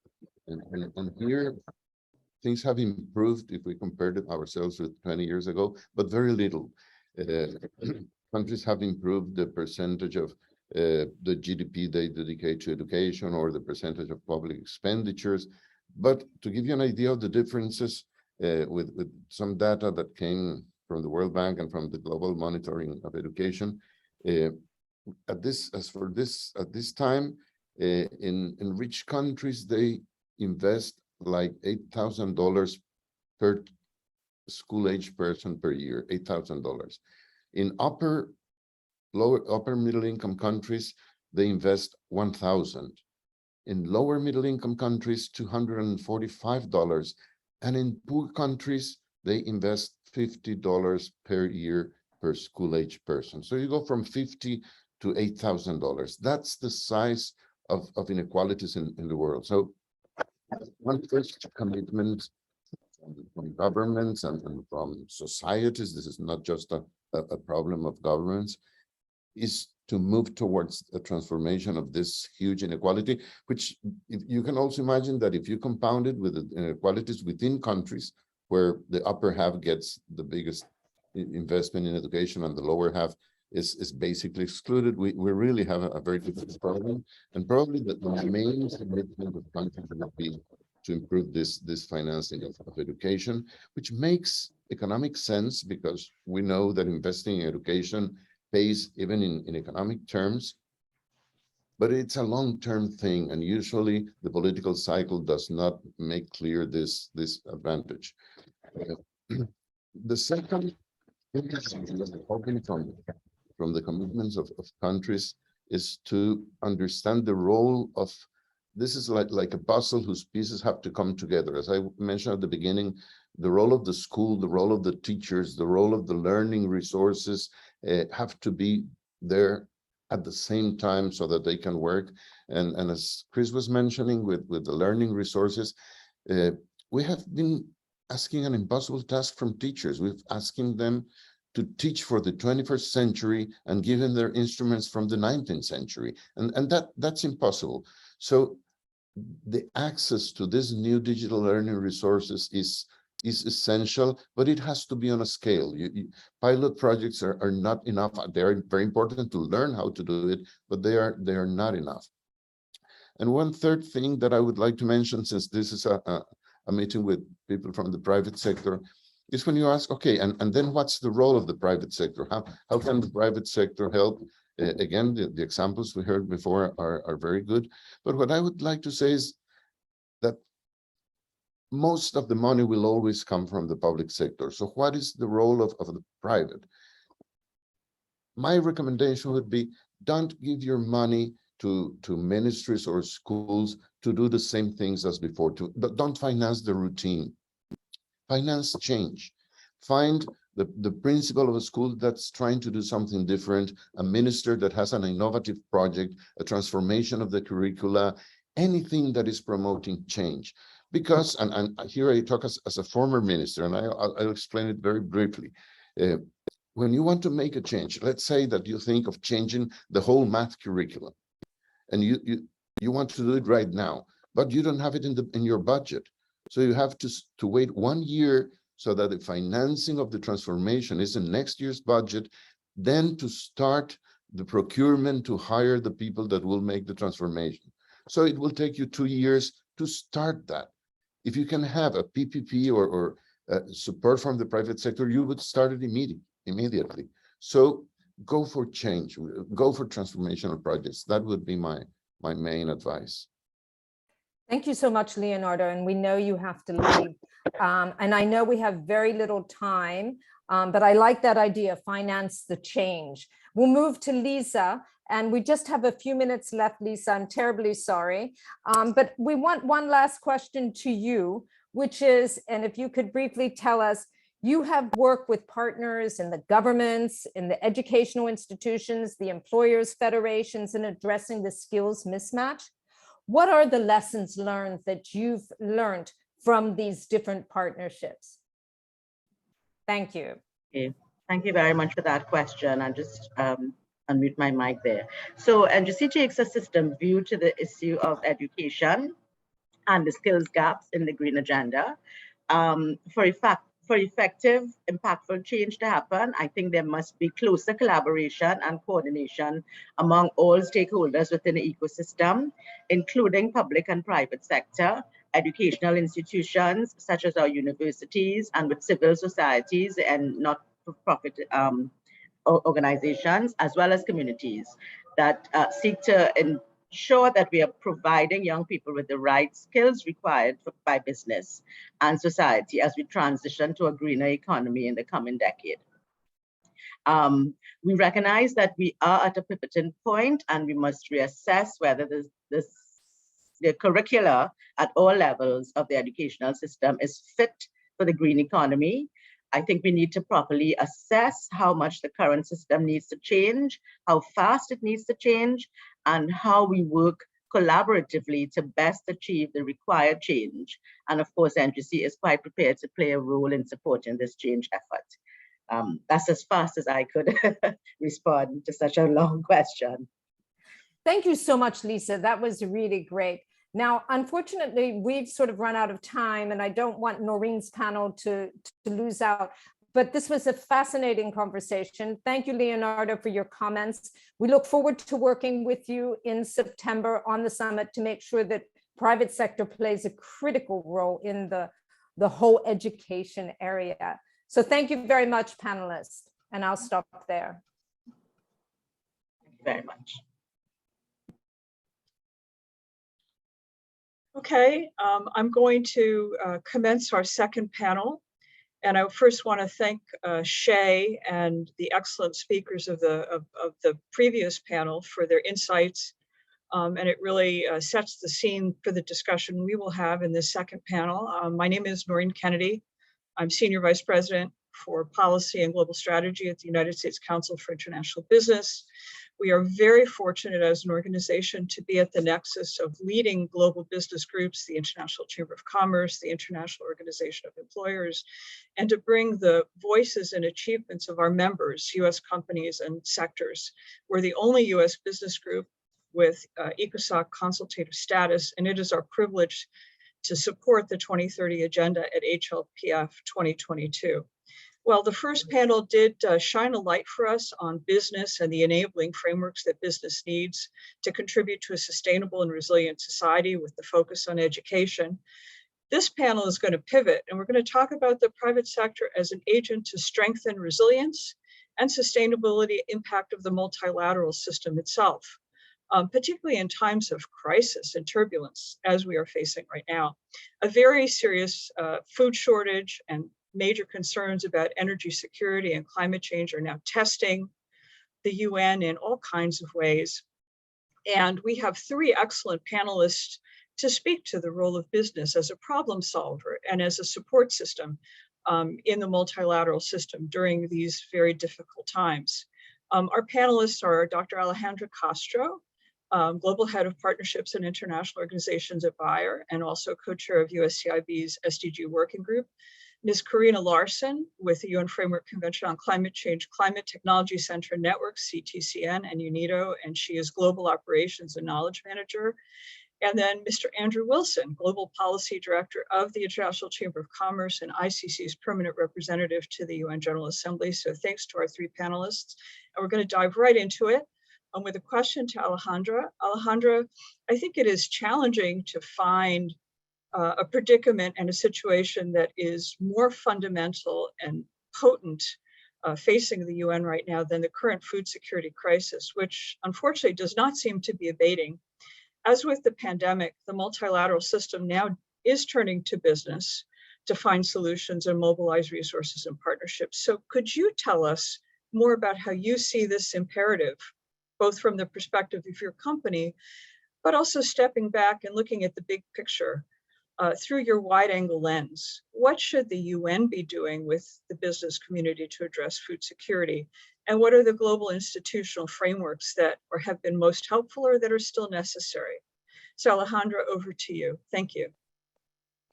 And here, things have improved if we compared ourselves with 20 years ago, but very little. Countries have improved the percentage of the GDP they dedicate to education or the percentage of public expenditures. But to give you an idea of the differences, with some data that came from the World Bank and from the global monitoring of education, at this time, in rich countries, they invest like $8,000 per school-age person per year, $8,000. In upper middle income countries, they invest $1,000. In lower middle income countries, $245. And in poor countries, they invest $50 per year per school-age person. So you go from $50 to $8,000. That's the size of inequalities in the world. So one first commitment from governments and from societies, this is not just a problem of governments, is to move towards a transformation of this huge inequality, which you can also imagine that if you compound it with the inequalities within countries where the upper half gets the biggest investment in education and the lower half is basically excluded, we really have a very difficult problem. And probably the main commitment of countries would be to improve this financing of education, which makes economic sense because we know that investing in education pays even in economic terms, but it's a long-term thing, and usually the political cycle does not make clear this advantage. The second thing is hoping from the commitments of countries is to understand the role of, this is like a puzzle whose pieces have to come together. As I mentioned at the beginning, the role of the school, the role of the teachers, the role of the learning resources have to be there at the same time so that they can work. And as Chris was mentioning with the learning resources, we have been asking an impossible task from teachers. We've asking them to teach for the 21st century and give them their instruments from the 19th century. And that's impossible. So the access to these new digital learning resources is essential, but it has to be on a scale. Pilot projects are not enough. They're very important to learn how to do it, but they are not enough. And one third thing that I would like to mention, since this is a meeting with people from the private sector, is when you ask, okay, and then what's the role of the private sector? How can the private sector help? Again, the examples we heard before are very good. But what I would like to say is that most of the money will always come from the public sector. So what is the role of the private? My recommendation would be, don't give your money to ministries or schools to do the same things as before. Don't finance the routine. Finance change. Find the principal of a school that's trying to do something different, a minister that has an innovative project, a transformation of the curricula, anything that is promoting change. Because, and here I talk as a former minister, and I'll explain it very briefly. When you want to make a change, let's say that you think of changing the whole math curriculum, and you want to do it right now, but you don't have it in your budget. So you have to wait 1 year so that the financing of the transformation is in next year's budget, then to start the procurement to hire the people that will make the transformation. So it will take you 2 years to start that. If you can have a PPP or support from the private sector, you would start it immediately. So go for change, go for transformational projects. That would be my main advice. Thank you so much, Leonardo. And we know you have to leave. And I know we have very little time, but I like that idea, finance the change. We'll move to Lisa, and we just have a few minutes left, Lisa. I'm terribly sorry. But we want one last question to you, which is, and if you could briefly tell us, you have worked with partners in the governments, in the educational institutions, the employers' federations in addressing the skills mismatch. What are the lessons learned that you've learned from these different partnerships? Thank you. Okay. Thank you very much for that question. I'll just unmute my mic there. So NGC takes a system view to the issue of education and the skills gaps in the green agenda. For effective, impactful change to happen, I think there must be closer collaboration and coordination among all stakeholders within the ecosystem, including public and private sector, educational institutions such as our universities, and with civil societies and not-for-profit organizations, as well as communities that seek to ensure that we are providing young people with the right skills required by business and society as we transition to a greener economy in the coming decade. We recognize that we are at a pivoting point, and we must reassess whether the curricula at all levels of the educational system is fit for the green economy. I think we need to properly assess how much the current system needs to change, how fast it needs to change, and how we work collaboratively to best achieve the required change. And of course, NGC is quite prepared to play a role in supporting this change effort. That's as fast as I could respond to such a long question. Thank you so much, Lisa. That was really great. Now, unfortunately, we've sort of run out of time, and I don't want Noreen's panel to lose out. But this was a fascinating conversation. Thank you, Leonardo, for your comments. We look forward to working with you in September on the summit to make sure that private sector plays a critical role in the whole education area. So thank you very much, panelists, and I'll stop there. Thank you very much. Okay, I'm going to commence our second panel. And I first want to thank Shay and the excellent speakers of the previous panel for their insights. And it really sets the scene for the discussion we will have in this second panel. My name is Noreen Kennedy. I'm Senior Vice President for Policy and Global Strategy at the United States Council for International Business. We are very fortunate as an organization to be at the nexus of leading global business groups, the International Chamber of Commerce, the International Organization of Employers, and to bring the voices and achievements of our members, US companies and sectors. We're the only US business group with ECOSOC consultative status, and it is our privilege to support the 2030 agenda at HLPF 2022. Well, the first panel did shine a light for us on business and the enabling frameworks that business needs to contribute to a sustainable and resilient society with the focus on education. This panel is going to pivot, and we're going to talk about the private sector as an agent to strengthen resilience and sustainability impact of the multilateral system itself, particularly in times of crisis and turbulence, as we are facing right now. A very serious food shortage and major concerns about energy security and climate change are now testing the UN in all kinds of ways. And we have three excellent panelists to speak to the role of business as a problem solver and as a support system in the multilateral system during these very difficult times. Our panelists are Dr. Alejandra Castro, Global Head of Partnerships and International Organizations at Bayer, and also co-chair of USCIB's SDG Working Group. Ms. Karina Larson with the UN Framework Convention on Climate Change Climate Technology Center Network, CTCN, and UNIDO, and she is Global Operations and Knowledge Manager. And then Mr. Andrew Wilson, Global Policy Director of the International Chamber of Commerce and ICC's Permanent Representative to the UN General Assembly. So thanks to our three panelists. And we're going to dive right into it with a question to Alejandra. Alejandra, I think it is challenging to find a predicament and a situation that is more fundamental and potent facing the UN right now than the current food security crisis, which unfortunately does not seem to be abating. As with the pandemic, the multilateral system now is turning to business to find solutions and mobilize resources and partnerships. So could you tell us more about how you see this imperative, both from the perspective of your company, but also stepping back and looking at the big picture through your wide angle lens? What should the UN be doing with the business community to address food security? And what are the global institutional frameworks that have been most helpful or that are still necessary? So Alejandra, over to you. Thank you.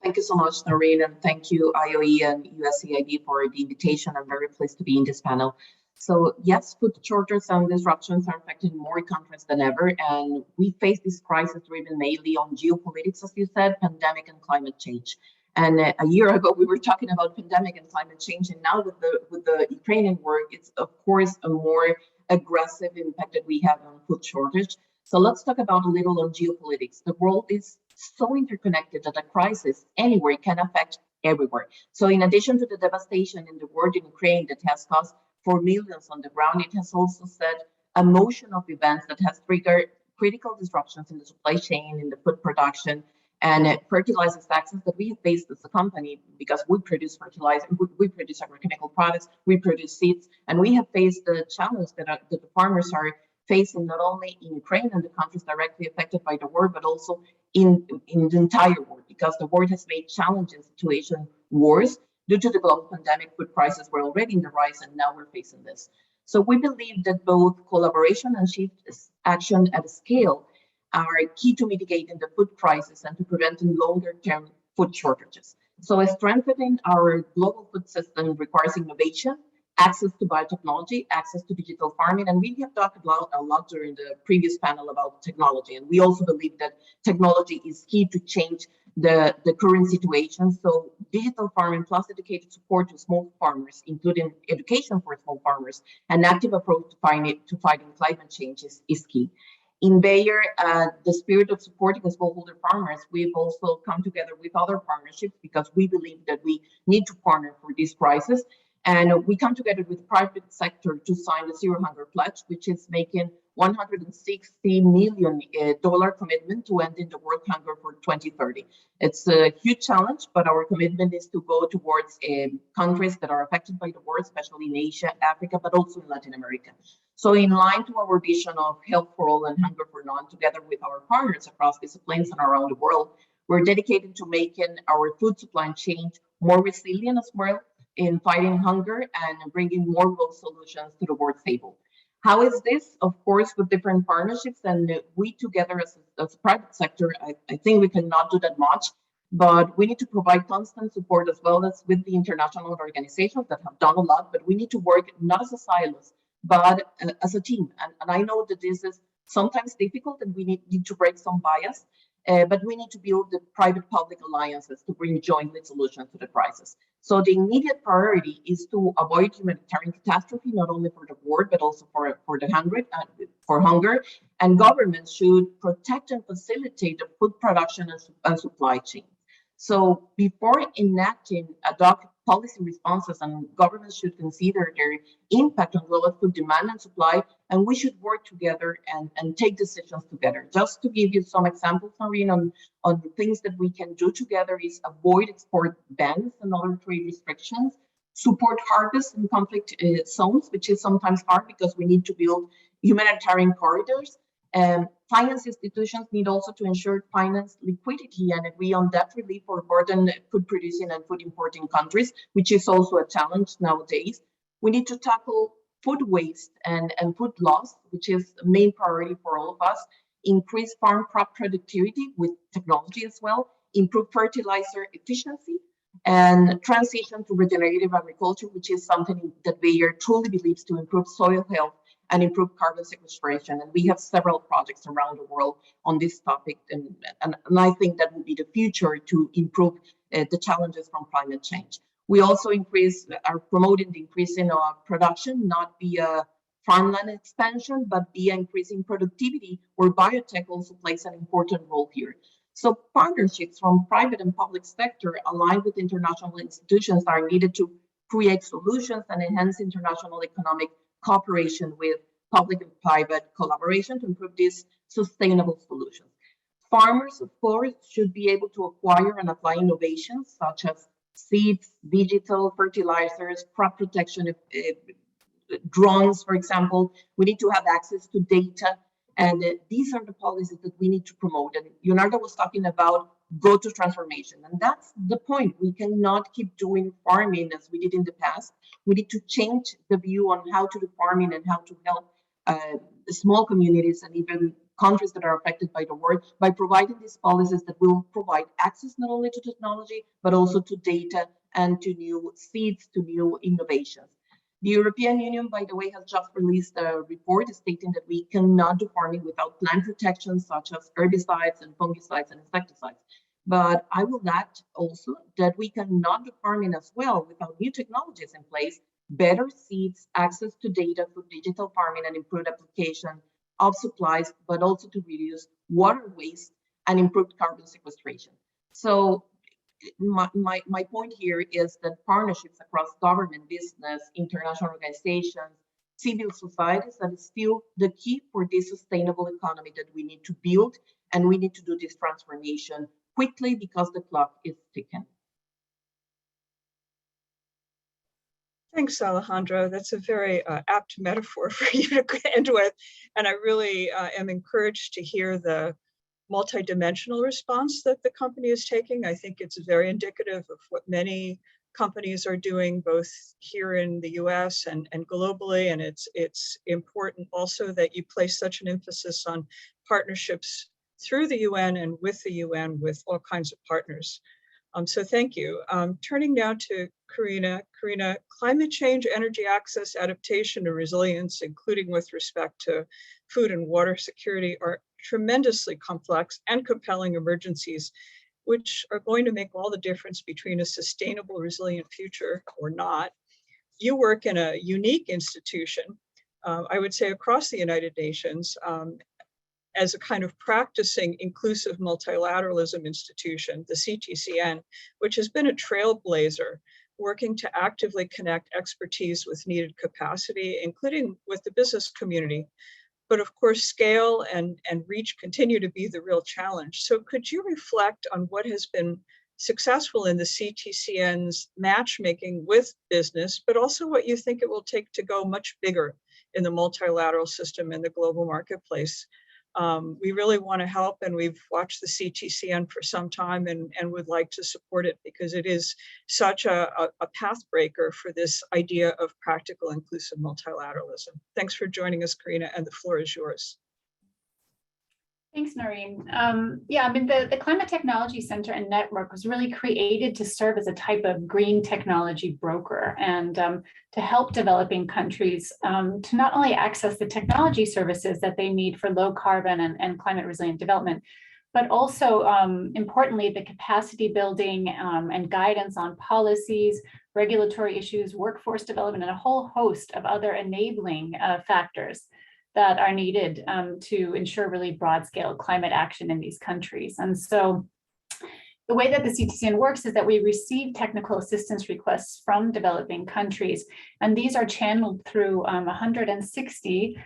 Thank you so much, Noreen, and thank you, IOE and USCIB, for the invitation. I'm very pleased to be in this panel. So yes, food shortages and disruptions are affecting more countries than ever, and we face this crisis driven mainly on geopolitics, as you said, pandemic and climate change. And a year ago, we were talking about pandemic and climate change, and now with the Ukrainian war, it's of course a more aggressive impact that we have on food shortage. So let's talk about a little on geopolitics. The world is so interconnected that a crisis anywhere can affect everywhere. So in addition to the devastation in the war in Ukraine that has caused for millions on the ground, it has also set a motion of events that has triggered critical disruptions in the supply chain, in the food production, and fertilizer access that we have faced as a company, because we produce fertilizer, we produce agrochemical products, we produce seeds, and we have faced the challenge that the farmers are facing not only in Ukraine and the countries directly affected by the war, but also in the entire world, because the world has made challenging situation worse due to the global pandemic. Food prices were already in the rise, and now we're facing this. So we believe that both collaboration and shift action at scale are key to mitigating the food crisis and to preventing longer-term food shortages. So strengthening our global food system requires innovation, access to biotechnology, access to digital farming, and we have talked about a lot during the previous panel about technology. And we also believe that technology is key to change the current situation. So digital farming plus dedicated support to small farmers, including education for small farmers, an active approach to fighting climate change is key. In Bayer, the spirit of supporting smallholder farmers, we've also come together with other partnerships because we believe that we need to partner for this crisis. And we come together with the private sector to sign the Zero Hunger Pledge, which is making $160 million commitment to ending the world hunger for 2030. It's a huge challenge, but our commitment is to go towards countries that are affected by the war, especially in Asia, Africa, but also in Latin America. So in line to our vision of health for all and hunger for none, together with our partners across disciplines and around the world, we're dedicated to making our food supply chain more resilient as well in fighting hunger and bringing more global solutions to the world table. How is this? Of course, with different partnerships, and we together as a private sector, I think we cannot do that much, but we need to provide constant support as well as with the international organizations that have done a lot, but we need to work not as a silos, but as a team. And I know that this is sometimes difficult and we need to break some bias, but we need to build the private-public alliances to bring jointly solutions to the crisis. So the immediate priority is to avoid humanitarian catastrophe, not only for the war, but also for hunger. And governments should protect and facilitate the food production and supply chain. So before enacting ad hoc policy responses, and governments should consider their impact on global food demand and supply, and we should work together and take decisions together. Just to give you some examples, Noreen, on the things that we can do together is avoid export bans and other trade restrictions, support harvest in conflict zones, which is sometimes hard because we need to build humanitarian corridors. Finance institutions need also to ensure finance liquidity and agree on debt relief for burdened food producing and food importing countries, which is also a challenge nowadays. We need to tackle food waste and food loss, which is a main priority for all of us. Increase farm crop productivity with technology as well, improve fertilizer efficiency, and transition to regenerative agriculture, which is something that Bayer truly believes to improve soil health and improve carbon sequestration. And we have several projects around the world on this topic. And I think that will be the future to improve the challenges from climate change. We also are promoting the increase in our production, not via farmland expansion, but via increasing productivity, where biotech also plays an important role here. So partnerships from private and public sector aligned with international institutions are needed to create solutions and enhance international economic cooperation with public and private collaboration to improve these sustainable solutions. Farmers, of course, should be able to acquire and apply innovations such as seeds, digital fertilizers, crop protection, drones, for example. We need to have access to data. And these are the policies that we need to promote. And Leonardo was talking about go to transformation. And that's the point. We cannot keep doing farming as we did in the past. We need to change the view on how to do farming and how to help small communities and even countries that are affected by the war by providing these policies that will provide access not only to technology, but also to data and to new seeds, to new innovations. The European Union, by the way, has just released a report stating that we cannot do farming without plant protection, such as herbicides and fungicides and insecticides. But I will add also that we cannot do farming as well without new technologies in place, better seeds, access to data for digital farming and improved application of supplies, but also to reduce water waste and improved carbon sequestration. So my point here is that partnerships across government, business, international organizations, civil societies, that is still the key for this sustainable economy that we need to build, and we need to do this transformation quickly because the clock is ticking. Thanks, Alejandra. That's a very apt metaphor for you to end with. And I really am encouraged to hear the multidimensional response that the company is taking. I think it's very indicative of what many companies are doing, both here in the US and globally. And it's important also that you place such an emphasis on partnerships through the UN and with the UN with all kinds of partners. So thank you. Turning now to Karina. Karina, climate change, energy access, adaptation, and resilience, including with respect to food and water security, are tremendously complex and compelling emergencies, which are going to make all the difference between a sustainable, resilient future or not. You work in a unique institution, I would say across the United Nations, as a kind of practicing inclusive multilateralism institution, the CTCN, which has been a trailblazer, working to actively connect expertise with needed capacity, including with the business community. But of course, scale and reach continue to be the real challenge. So could you reflect on what has been successful in the CTCN's matchmaking with business, but also what you think it will take to go much bigger in the multilateral system and the global marketplace? We really want to help, and we've watched the CTCN for some time and would like to support it because it is such a path breaker for this idea of practical inclusive multilateralism. Thanks for joining us, Karina, and the floor is yours. Thanks, Noreen. Yeah, I mean, the Climate Technology Center and Network was really created to serve as a type of green technology broker and to help developing countries to not only access the technology services that they need for low carbon and climate resilient development, but also importantly, the capacity building and guidance on policies, regulatory issues, workforce development, and a whole host of other enabling factors that are needed to ensure really broad scale climate action in these countries. And so the way that the CTCN works is that we receive technical assistance requests from developing countries, and these are channeled through 160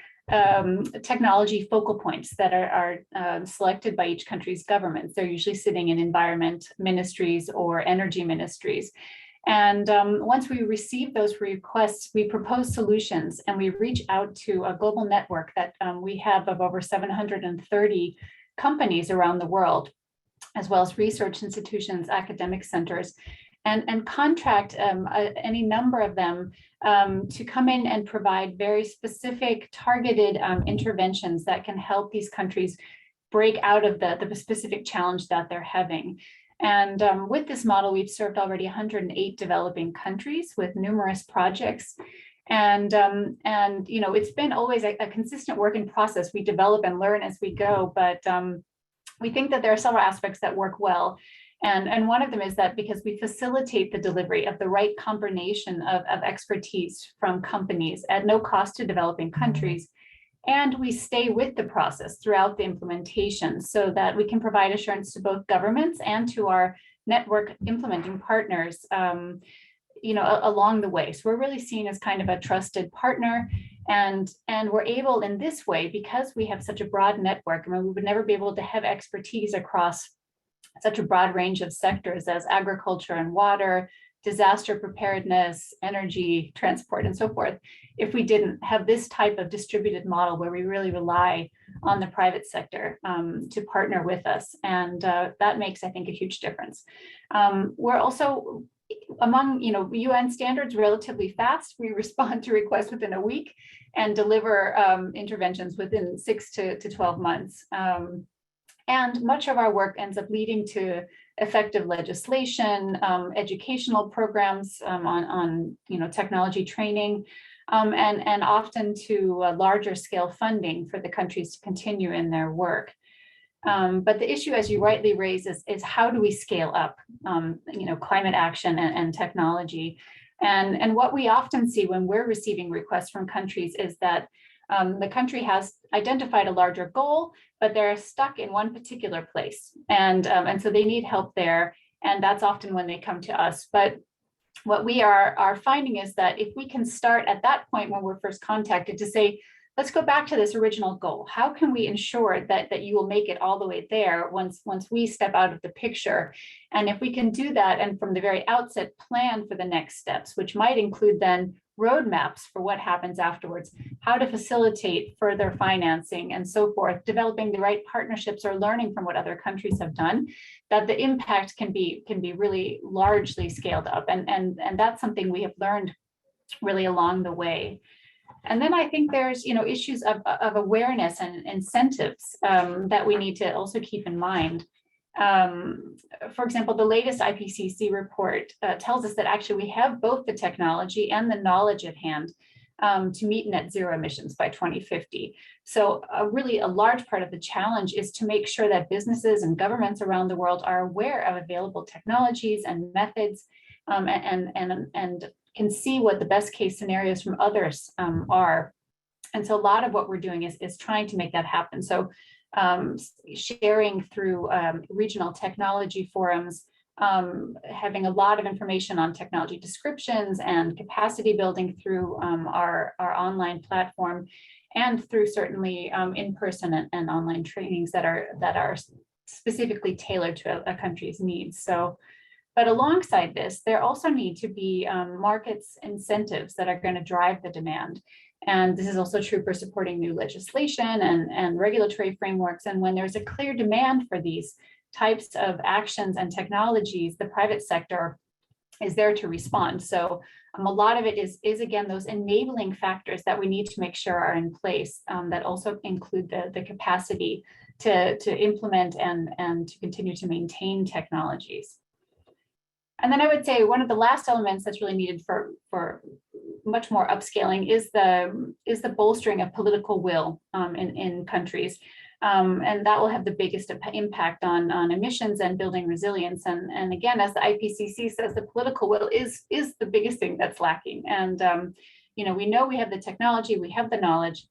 technology focal points that are selected by each country's governments. They're usually sitting in environment ministries or energy ministries. And once we receive those requests, we propose solutions and we reach out to a global network that we have of over 730 companies around the world, as well as research institutions, academic centers, and contract any number of them to come in and provide very specific targeted interventions that can help these countries break out of the specific challenge that they're having. And with this model, we've served already 108 developing countries with numerous projects. And you know, it's been always a consistent work in process. We develop and learn as we go, but we think that there are several aspects that work well. And one of them is that because we facilitate the delivery of the right combination of expertise from companies at no cost to developing countries, and we stay with the process throughout the implementation so that we can provide assurance to both governments and to our network implementing partners. along the way. So we're really seen as kind of a trusted partner, and we're able in this way, because we have such a broad network. I mean, we would never be able to have expertise across such a broad range of sectors as agriculture and water, disaster preparedness, energy, transport, and so forth, if we didn't have this type of distributed model where we really rely on the private sector to partner with us. And that makes, I think, a huge difference. We're also among UN standards relatively fast. We respond to requests within a week and deliver interventions within 6 to 12 months. And much of our work ends up leading to effective legislation, educational programs on technology training, and often to larger scale funding for the countries to continue in their work. But the issue, as you rightly raise, is how do we scale up climate action and technology? And what we often see when we're receiving requests from countries is that the country has identified a larger goal, but they're stuck in one particular place. And so they need help there. And that's often when they come to us. But what we are finding is that if we can start at that point when we're first contacted to say, let's go back to this original goal. How can we ensure that you will make it all the way there once we step out of the picture? And if we can do that and from the very outset plan for the next steps, which might include then roadmaps for what happens afterwards, how to facilitate further financing and so forth, developing the right partnerships or learning from what other countries have done, that the impact can be really largely scaled up. And that's something we have learned really along the way. And then I think there's issues of awareness and incentives that we need to also keep in mind. For example, the latest IPCC report tells us that actually we have both the technology and the knowledge at hand to meet net zero emissions by 2050. So really a large part of the challenge is to make sure that businesses and governments around the world are aware of available technologies and methods and can see what the best case scenarios from others are. And so a lot of what we're doing is trying to make that happen. So sharing through regional technology forums, having a lot of information on technology descriptions and capacity building through our online platform, and through certainly in-person and online trainings that are specifically tailored to a country's needs. So, but alongside this, there also need to be markets incentives that are going to drive the demand. And this is also true for supporting new legislation and regulatory frameworks. And when there's a clear demand for these types of actions and technologies, the private sector is there to respond. So a lot of it is again, those enabling factors that we need to make sure are in place that also include the capacity to implement and to continue to maintain technologies. And then I would say one of the last elements that's really needed for much more upscaling is the bolstering of political will in countries. And that will have the biggest impact on emissions and building resilience. And again, as the IPCC says, the political will is the biggest thing that's lacking. And we know we have the technology, we have the knowledge,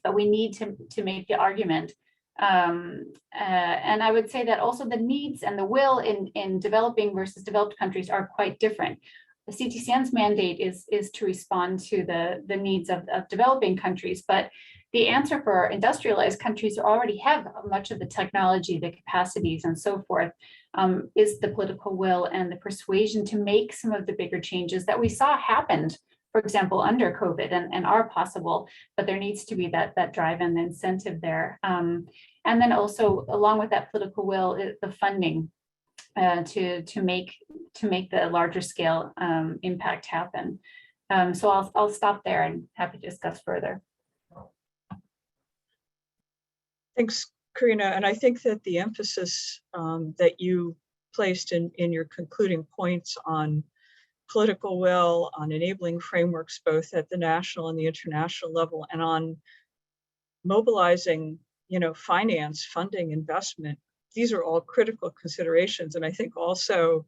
but we need to make the argument. And I would say that also the needs and the will in developing versus developed countries are quite different. The CTCN's mandate is to respond to the needs of developing countries, but the answer for industrialized countries who already have much of the technology, the capacities, and so forth, is the political will and the persuasion to make some of the bigger changes that we saw happened, for example, under COVID and are possible, but there needs to be that drive and the incentive there. And then also along with that political will, the funding to make the larger scale impact happen. So I'll stop there and happy to discuss further. Thanks, Karina. And I think that the emphasis that you placed in your concluding points on political will, on enabling frameworks, both at the national and the international level, and on mobilizing, finance, funding, investment, these are all critical considerations. And I think also,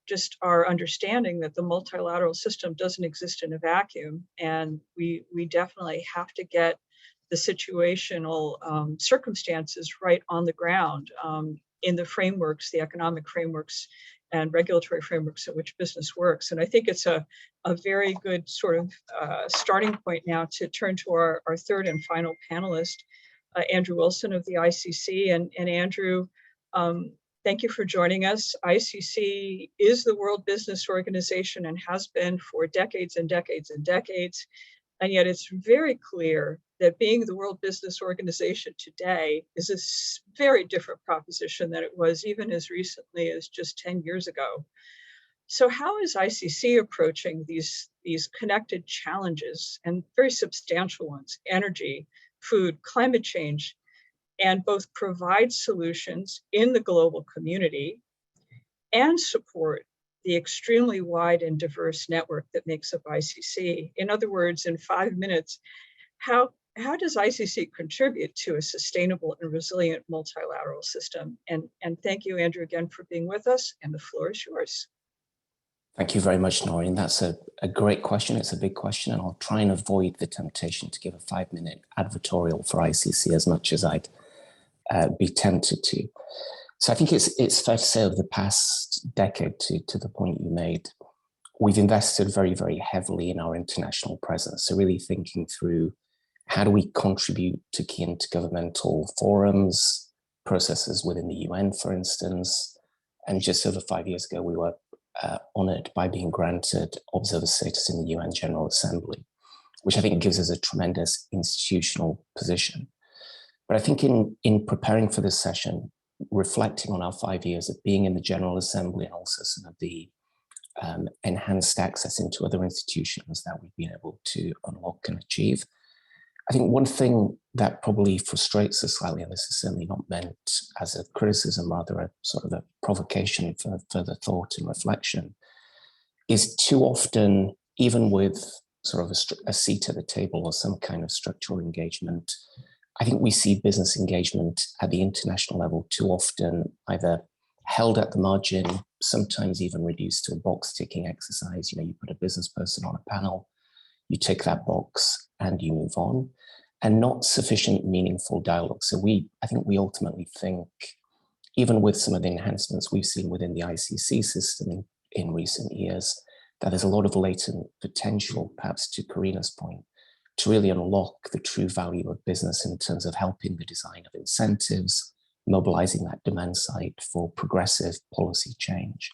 just our understanding that the multilateral system doesn't exist in a vacuum. And we definitely have to get the situational circumstances right on the ground in the frameworks, the economic frameworks and regulatory frameworks in which business works. And I think it's a very good sort of starting point now to turn to our third and final panelist, Andrew Wilson of the ICC. And Andrew, thank you for joining us. ICC is the World Business Organization and has been for decades and decades and decades. And yet it's very clear that being the World Business Organization today is a very different proposition than it was even as recently as just 10 years ago. So how is ICC approaching these connected challenges, and very substantial ones, energy, food, climate change, and both provide solutions in the global community and support the extremely wide and diverse network that makes up ICC? In other words, in 5 minutes, how does ICC contribute to a sustainable and resilient multilateral system? And thank you, Andrew, again for being with us, and the floor is yours. Thank you very much, Noreen. That's a great question. It's a big question, and I'll try and avoid the temptation to give a 5-minute advertorial for ICC as much as I'd be tempted to. So I think it's fair to say over the past decade, to the point you made, we've invested very, very heavily in our international presence. So really thinking through how do we contribute to key intergovernmental forums, processes within the UN, for instance. And just over 5 years ago, we were honored by being granted observer status in the UN General Assembly, which I think gives us a tremendous institutional position. But I think in preparing for this session, reflecting on our 5 years of being in the General Assembly and also some of the enhanced access into other institutions that we've been able to unlock and achieve, I think one thing that probably frustrates us slightly, and this is certainly not meant as a criticism, rather a sort of a provocation for further thought and reflection, is too often, even with sort of a seat at the table or some kind of structural engagement, I think we see business engagement at the international level too often either held at the margin, sometimes even reduced to a box ticking exercise. You know, you put a business person on a panel, you tick that box and you move on, and not sufficient meaningful dialogue. So I think we ultimately think, even with some of the enhancements we've seen within the ICC system in recent years, that there's a lot of latent potential, perhaps to Karina's point, to really unlock the true value of business in terms of helping the design of incentives, mobilizing that demand side for progressive policy change.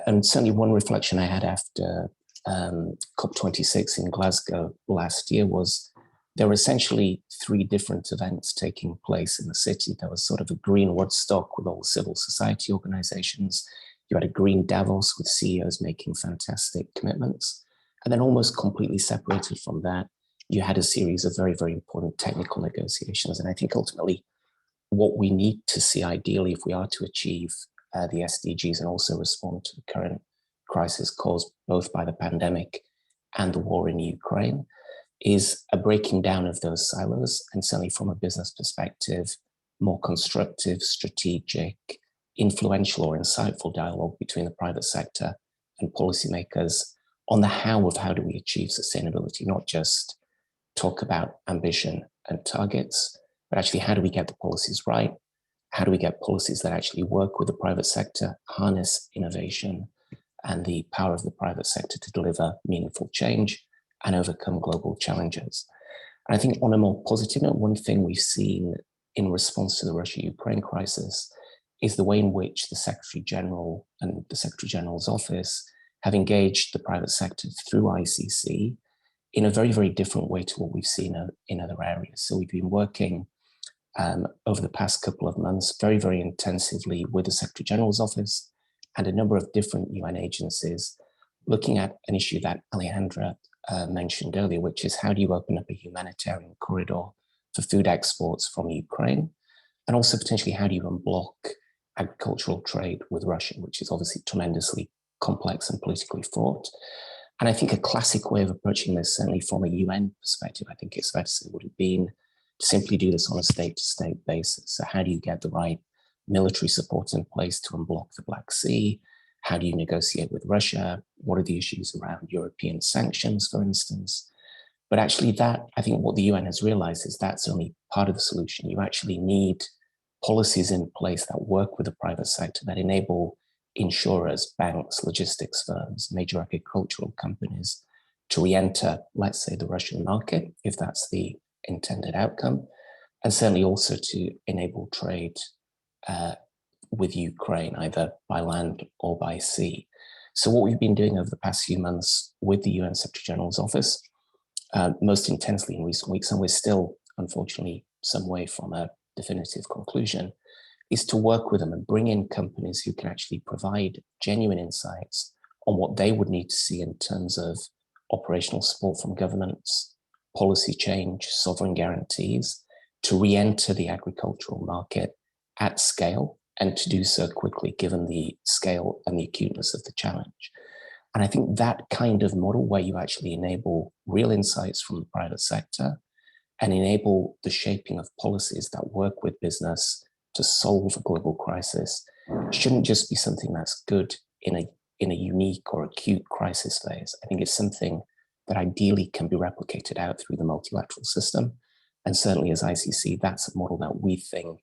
And certainly one reflection I had after COP26 in Glasgow last year was there were essentially 3 different events taking place in the city. There was sort of a green Woodstock with all civil society organizations. You had a green Davos with CEOs making fantastic commitments. And then almost completely separated from that, you had a series of very, very important technical negotiations. And I think ultimately what we need to see ideally if we are to achieve the SDGs and also respond to the current crisis caused both by the pandemic and the war in Ukraine is a breaking down of those silos, and certainly from a business perspective, more constructive, strategic, influential or insightful dialogue between the private sector and policymakers on the how of how do we achieve sustainability, not just talk about ambition and targets, but actually how do we get the policies right? How do we get policies that actually work with the private sector, harness innovation and the power of the private sector to deliver meaningful change and overcome global challenges? And I think on a more positive note, one thing we've seen in response to the Russia-Ukraine crisis is the way in which the Secretary General and the Secretary General's office have engaged the private sector through ICC in a very, very different way to what we've seen in other areas. So we've been working over the past couple of months very, very intensively with the Secretary General's office and a number of different UN agencies, looking at an issue that Alejandra mentioned earlier, which is how do you open up a humanitarian corridor for food exports from Ukraine? And also potentially how do you unblock agricultural trade with Russia, which is obviously tremendously complex and politically fraught. And I think a classic way of approaching this, certainly from a UN perspective, I think it's fair to say would have been to simply do this on a state-to-state basis. So how do you get the right military support in place to unblock the Black Sea? How do you negotiate with Russia? What are the issues around European sanctions, for instance? But actually that, I think what the UN has realized is that's only part of the solution. You actually need policies in place that work with the private sector, that enable insurers, banks, logistics firms, major agricultural companies to re-enter, let's say, the Russian market, if that's the intended outcome, and certainly also to enable trade with Ukraine, either by land or by sea. So what we've been doing over the past few months with the UN Secretary General's office, most intensely in recent weeks, and we're still, unfortunately, some way from a definitive conclusion, is to work with them and bring in companies who can actually provide genuine insights on what they would need to see in terms of operational support from governments, policy change, sovereign guarantees, to re-enter the agricultural market at scale, and to do so quickly, given the scale and the acuteness of the challenge. And I think that kind of model where you actually enable real insights from the private sector and enable the shaping of policies that work with business to solve a global crisis shouldn't just be something that's good in a unique or acute crisis phase. I think it's something that ideally can be replicated out through the multilateral system. And certainly as ICC, that's a model that we think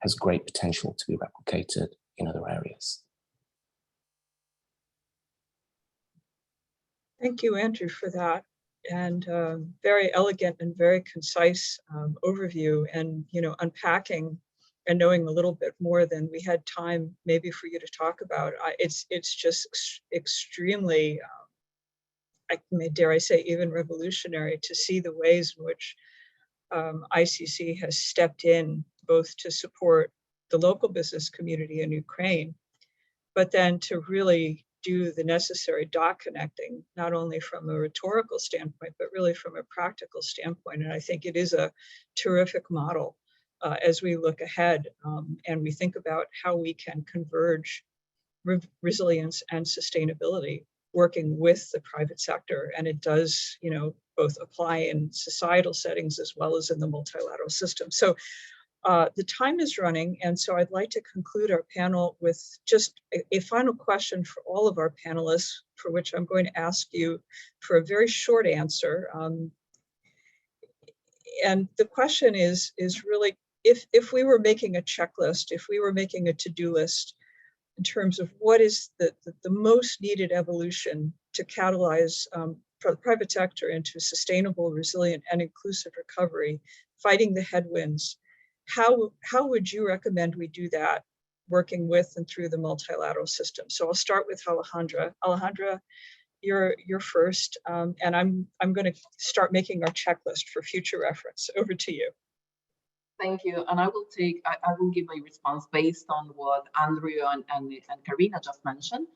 has great potential to be replicated in other areas. Thank you, Andrew, for that. And very elegant and very concise overview, and unpacking and knowing a little bit more than we had time maybe for you to talk about. It's just extremely, dare I say, even revolutionary to see the ways in which ICC has stepped in both to support the local business community in Ukraine, but then to really do the necessary dot connecting, not only from a rhetorical standpoint, but really from a practical standpoint. And I think it is a terrific model as we look ahead and we think about how we can converge resilience and sustainability working with the private sector. And it does, both apply in societal settings as well as in the multilateral system. So the time is running, and so I'd like to conclude our panel with just a final question for all of our panelists, for which I'm going to ask you for a very short answer. And the question is really, if we were making a checklist, if we were making a to-do list in terms of what is the most needed evolution to catalyze the private sector into sustainable, resilient, and inclusive recovery, fighting the headwinds, how would you recommend we do that, working with and through the multilateral system? So I'll start with Alejandra. Alejandra, you're first, and I'm going to start making our checklist for future reference. Over to you. Thank you. And I will give my response based on what Andrew and Karina just mentioned.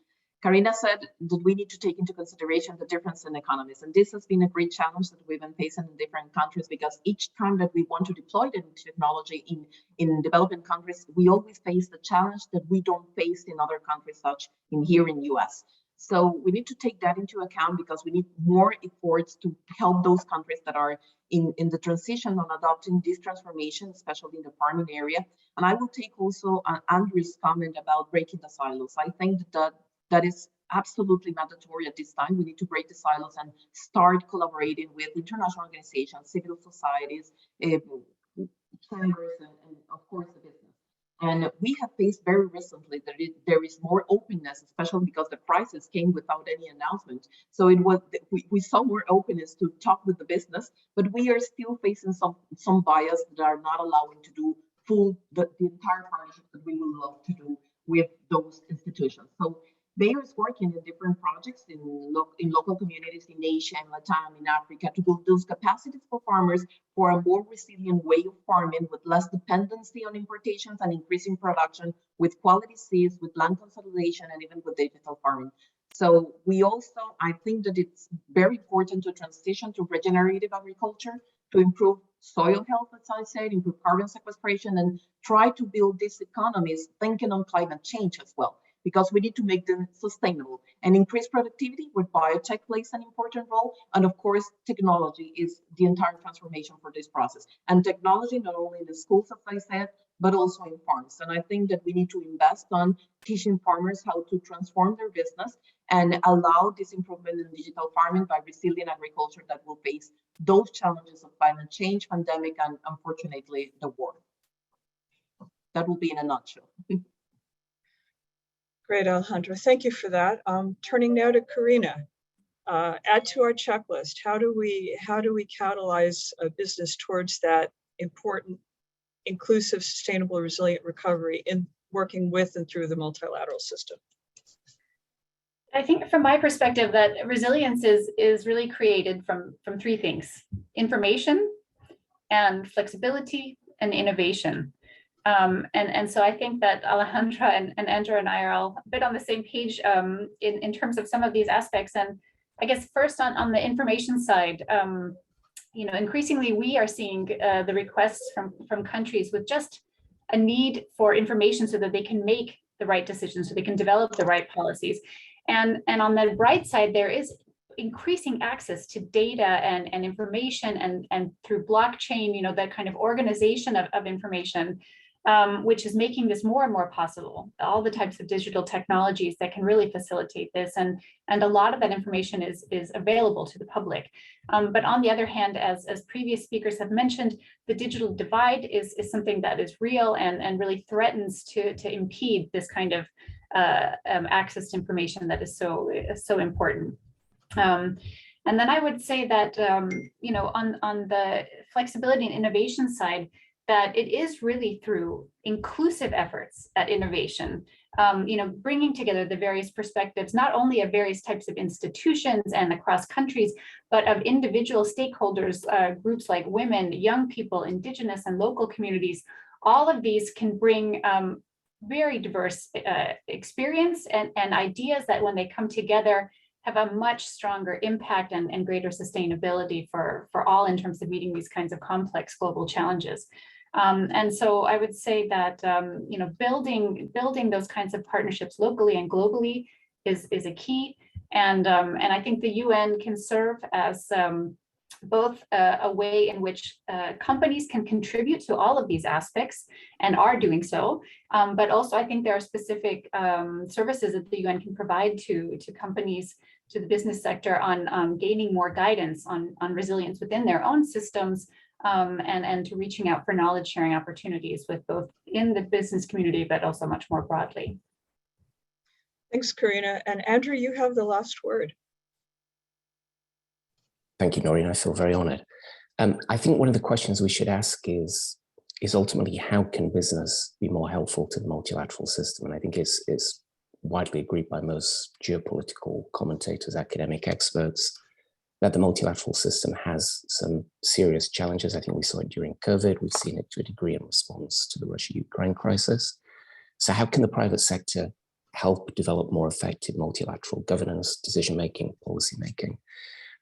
Karina said that we need to take into consideration the difference in economies. And this has been a great challenge that we've been facing in different countries, because each time that we want to deploy the technology in developing countries, we always face the challenge that we don't face in other countries, such here in US. So we need to take that into account, because we need more efforts to help those countries that are in the transition on adopting this transformation, especially in the farming area. And I will take also Andrew's comment about breaking the silos. I think that is absolutely mandatory at this time. We need to break the silos and start collaborating with international organizations, civil societies, chambers, and of course the business. And we have faced very recently that there is more openness, especially because the crisis came without any announcement. So we saw more openness to talk with the business, but we are still facing some bias that are not allowing to do the entire partnership that we would love to do with those institutions. So Bayer is working in different projects in local communities in Asia and Latin, in Africa, to build those capacities for farmers for a more resilient way of farming, with less dependency on importations and increasing production, with quality seeds, with land consolidation, and even with digital farming. So I think that it's very important to transition to regenerative agriculture, to improve soil health, as I said, improve carbon sequestration, and try to build these economies thinking on climate change as well, because we need to make them sustainable and increase productivity, where biotech plays an important role. And of course, technology is the entire transformation for this process. And technology, not only in the schools, as I said, but also in farms. And I think that we need to invest on teaching farmers how to transform their business and allow this improvement in digital farming by resilient agriculture that will face those challenges of climate change, pandemic, and unfortunately, the war. That will be in a nutshell. Great, Alejandra. Thank you for that. Turning now to Karina. Add to our checklist. How do we catalyze a business towards that important, inclusive, sustainable, resilient recovery in working with and through the multilateral system? I think from my perspective that resilience is really created from three things: information and flexibility and innovation. And so I think that Alejandra and Andrew and I are all a bit on the same page in terms of some of these aspects. And I guess first on the information side, increasingly we are seeing the requests from countries with just a need for information so that they can make the right decisions, so they can develop the right policies. And on the right side, there is increasing access to data and information and through blockchain, that kind of organization of information, which is making this more and more possible. All the types of digital technologies that can really facilitate this, and a lot of that information is available to the public. But on the other hand, as previous speakers have mentioned, the digital divide is something that is real and really threatens to impede this kind of access to information that is so important. And then I would say that on the flexibility and innovation side, that it is really through inclusive efforts at innovation, bringing together the various perspectives, not only of various types of institutions and across countries, but of individual stakeholders, groups like women, young people, indigenous and local communities. All of these can bring very diverse experience and ideas that when they come together have a much stronger impact and greater sustainability for all in terms of meeting these kinds of complex global challenges. And so I would say that building those kinds of partnerships locally and globally is a key. And I think the UN can serve as both a way in which companies can contribute to all of these aspects and are doing so, but also I think there are specific services that the UN can provide to companies, to the business sector on gaining more guidance on resilience within their own systems, and to reaching out for knowledge sharing opportunities with both in the business community, but also much more broadly. Thanks, Karina. And Andrew, you have the last word. Thank you, Noreen. I feel very honored. I think one of the questions we should ask is ultimately how can business be more helpful to the multilateral system? And I think it's widely agreed by most geopolitical commentators, academic experts, that the multilateral system has some serious challenges. I think we saw it during COVID. We've seen it to a degree in response to the Russia-Ukraine crisis. So how can the private sector help develop more effective multilateral governance, decision-making, policy-making?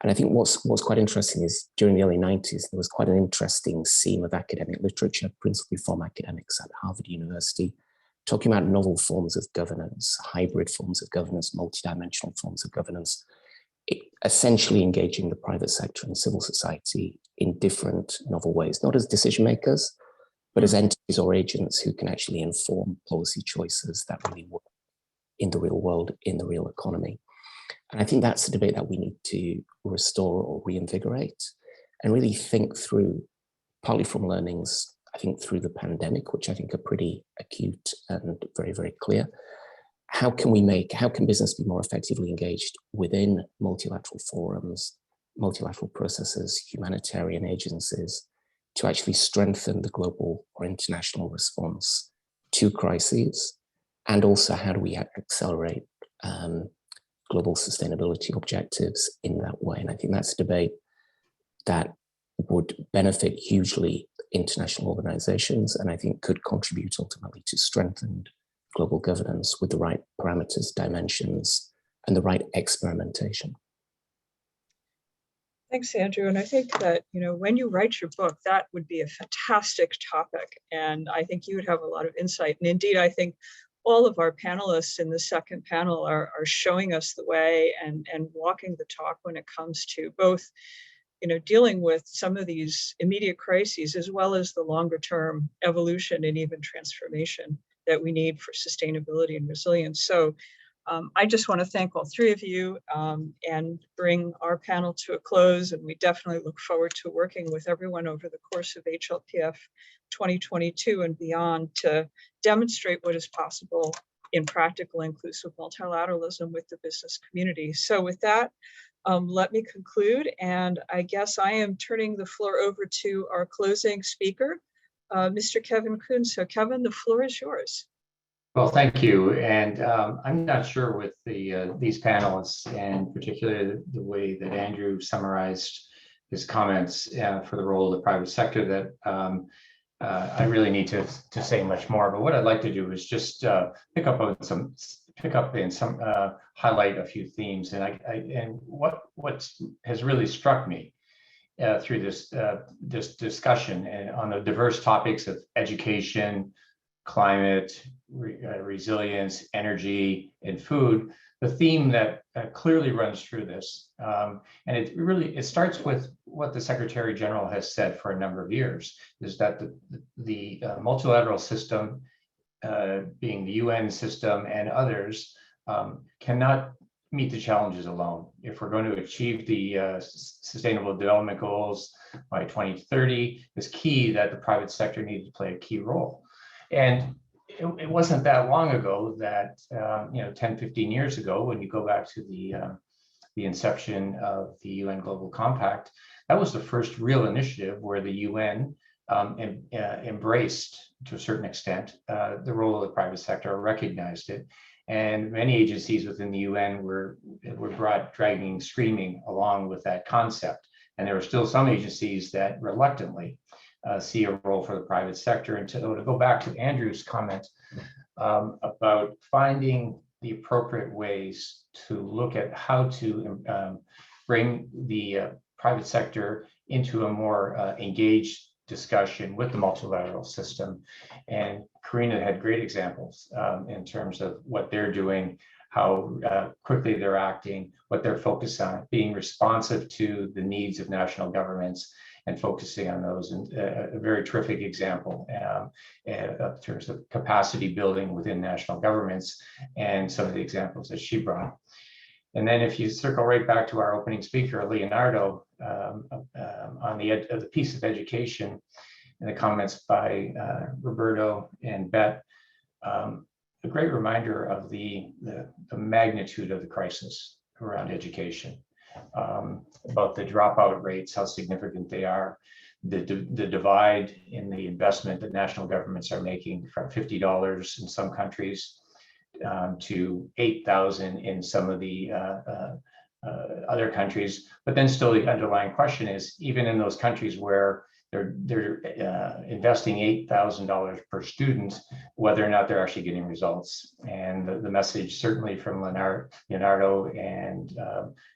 And I think what's quite interesting is during the early 90s, there was quite an interesting seam of academic literature, principally from academics at Harvard University, talking about novel forms of governance, hybrid forms of governance, multidimensional forms of governance, essentially engaging the private sector and civil society in different novel ways, not as decision makers, but as entities or agents who can actually inform policy choices that really work in the real world, in the real economy. And I think that's a debate that we need to restore or reinvigorate and really think through, partly from learnings, I think through the pandemic, which I think are pretty acute and very, very clear. How can business be more effectively engaged within multilateral forums, multilateral processes, humanitarian agencies, to actually strengthen the global or international response to crises? And also, how do we accelerate global sustainability objectives in that way? And I think that's a debate that would benefit hugely international organizations, and I think could contribute ultimately to strengthened global governance with the right parameters, dimensions, and the right experimentation. Thanks, Andrew. And I think that, when you write your book, that would be a fantastic topic. And I think you would have a lot of insight. And indeed, I think all of our panelists in the second panel are showing us the way and walking the talk when it comes to both, dealing with some of these immediate crises, as well as the longer term evolution and even transformation that we need for sustainability and resilience. So I just want to thank all three of you and bring our panel to a close. And we definitely look forward to working with everyone over the course of HLPF 2022 and beyond to demonstrate what is possible in practical inclusive multilateralism with the business community. So with that, let me conclude, and I guess I am turning the floor over to our closing speaker, Mr. Kevin Kuhn. So Kevin, the floor is yours. Well, thank you. And I'm not sure with these panelists, and particularly the way that Andrew summarized his comments for the role of the private sector, that I really need to say much more. But what I'd like to do is just pick up and highlight a few themes. And what has really struck me through this discussion and on the diverse topics of education, climate, resilience, energy, and food, the theme that clearly runs through this, and it starts with what the Secretary General has said for a number of years, is that the multilateral system, being the UN system and others, cannot meet the challenges alone. If we're going to achieve the Sustainable Development Goals by 2030, it's key that the private sector needs to play a key role. And it wasn't that long ago that, 10, 15 years ago, when you go back to the inception of the UN Global Compact, that was the first real initiative where the UN embraced, to a certain extent, the role of the private sector, recognized it. And many agencies within the UN were dragging, screaming along with that concept. And there were still some agencies that reluctantly see a role for the private sector. And to go back to Andrew's comment about finding the appropriate ways to look at how to bring the private sector into a more engaged discussion with the multilateral system. And Karina had great examples in terms of what they're doing, how quickly they're acting, what they're focused on, being responsive to the needs of national governments and focusing on those. And a very terrific example in terms of capacity building within national governments and some of the examples that she brought. And then if you circle right back to our opening speaker, Leonardo, on the piece of education and the comments by Roberto and Bet, a great reminder of the magnitude of the crisis around education, about the dropout rates, how significant they are, the divide in the investment that national governments are making from $50 in some countries to $8,000 in some of the other countries. But then still the underlying question is, even in those countries where they're investing $8,000 per student, whether or not they're actually getting results. And the message certainly from Leonardo and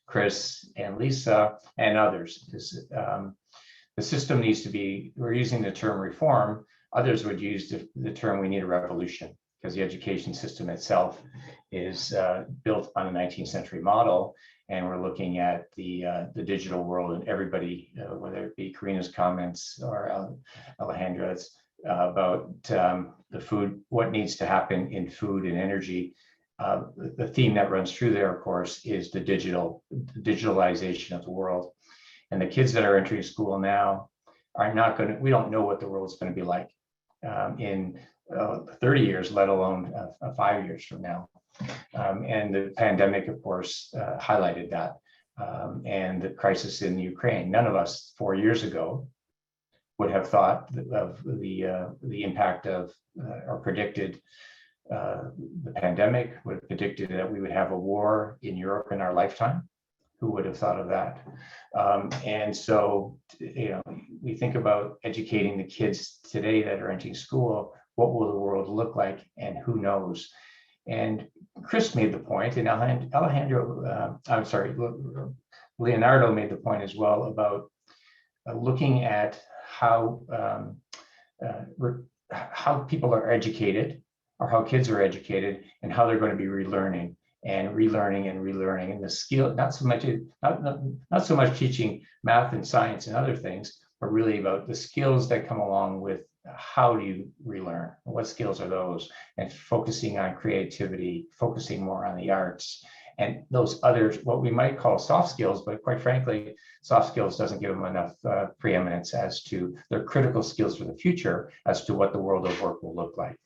Chris and Lisa and others is the system needs to be, we're using the term reform, others would use the term we need a revolution, because the education system itself is built on a 19th century model. And we're looking at the digital world, and everybody, whether it be Karina's comments or Alejandra's about the food, what needs to happen in food and energy. The theme that runs through there, of course, is the digitalization of the world. And the kids that are entering school now are not going to, we don't know what the world's going to be like in 30 years, let alone 5 years from now. And the pandemic, of course, highlighted that, and the crisis in Ukraine. None of us 4 years ago would have thought of the impact of or predicted the pandemic, would have predicted that we would have a war in Europe in our lifetime. Who would have thought of that? And so, we think about educating the kids today that are entering school. What will the world look like, and who knows? And Chris made the point, and Leonardo made the point as well about looking at how people are educated, or how kids are educated, and how they're going to be relearning and relearning and relearning. And the skill, not so much teaching math and science and other things, but really about the skills that come along with how do you relearn? What skills are those? And focusing on creativity, focusing more on the arts, and those others, what we might call soft skills, but quite frankly, soft skills doesn't give them enough preeminence as to their critical skills for the future, as to what the world of work will look like.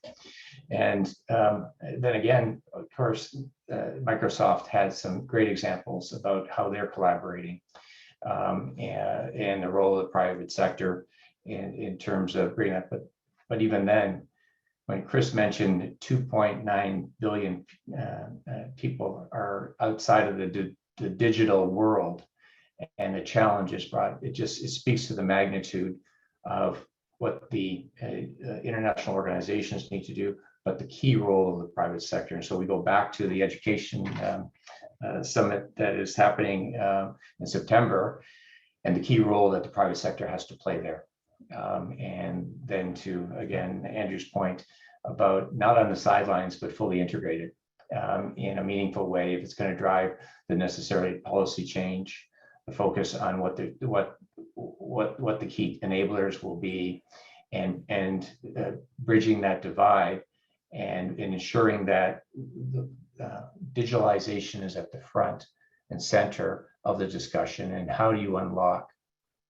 And then again, of course, Microsoft had some great examples about how they're collaborating and the role of the private sector in terms of bringing that. But even then, when Chris mentioned 2.9 billion people are outside of the digital world, and the challenges brought, it speaks to the magnitude of what the international organizations need to do, but the key role of the private sector. And so we go back to the education summit that is happening in September, and the key role that the private sector has to play there. And then to, again, Andrew's point about not on the sidelines, but fully integrated in a meaningful way, if it's going to drive the necessary policy change, the focus on what the key enablers will be, and bridging that divide and ensuring that the digitalization is at the front and center of the discussion. And how do you unlock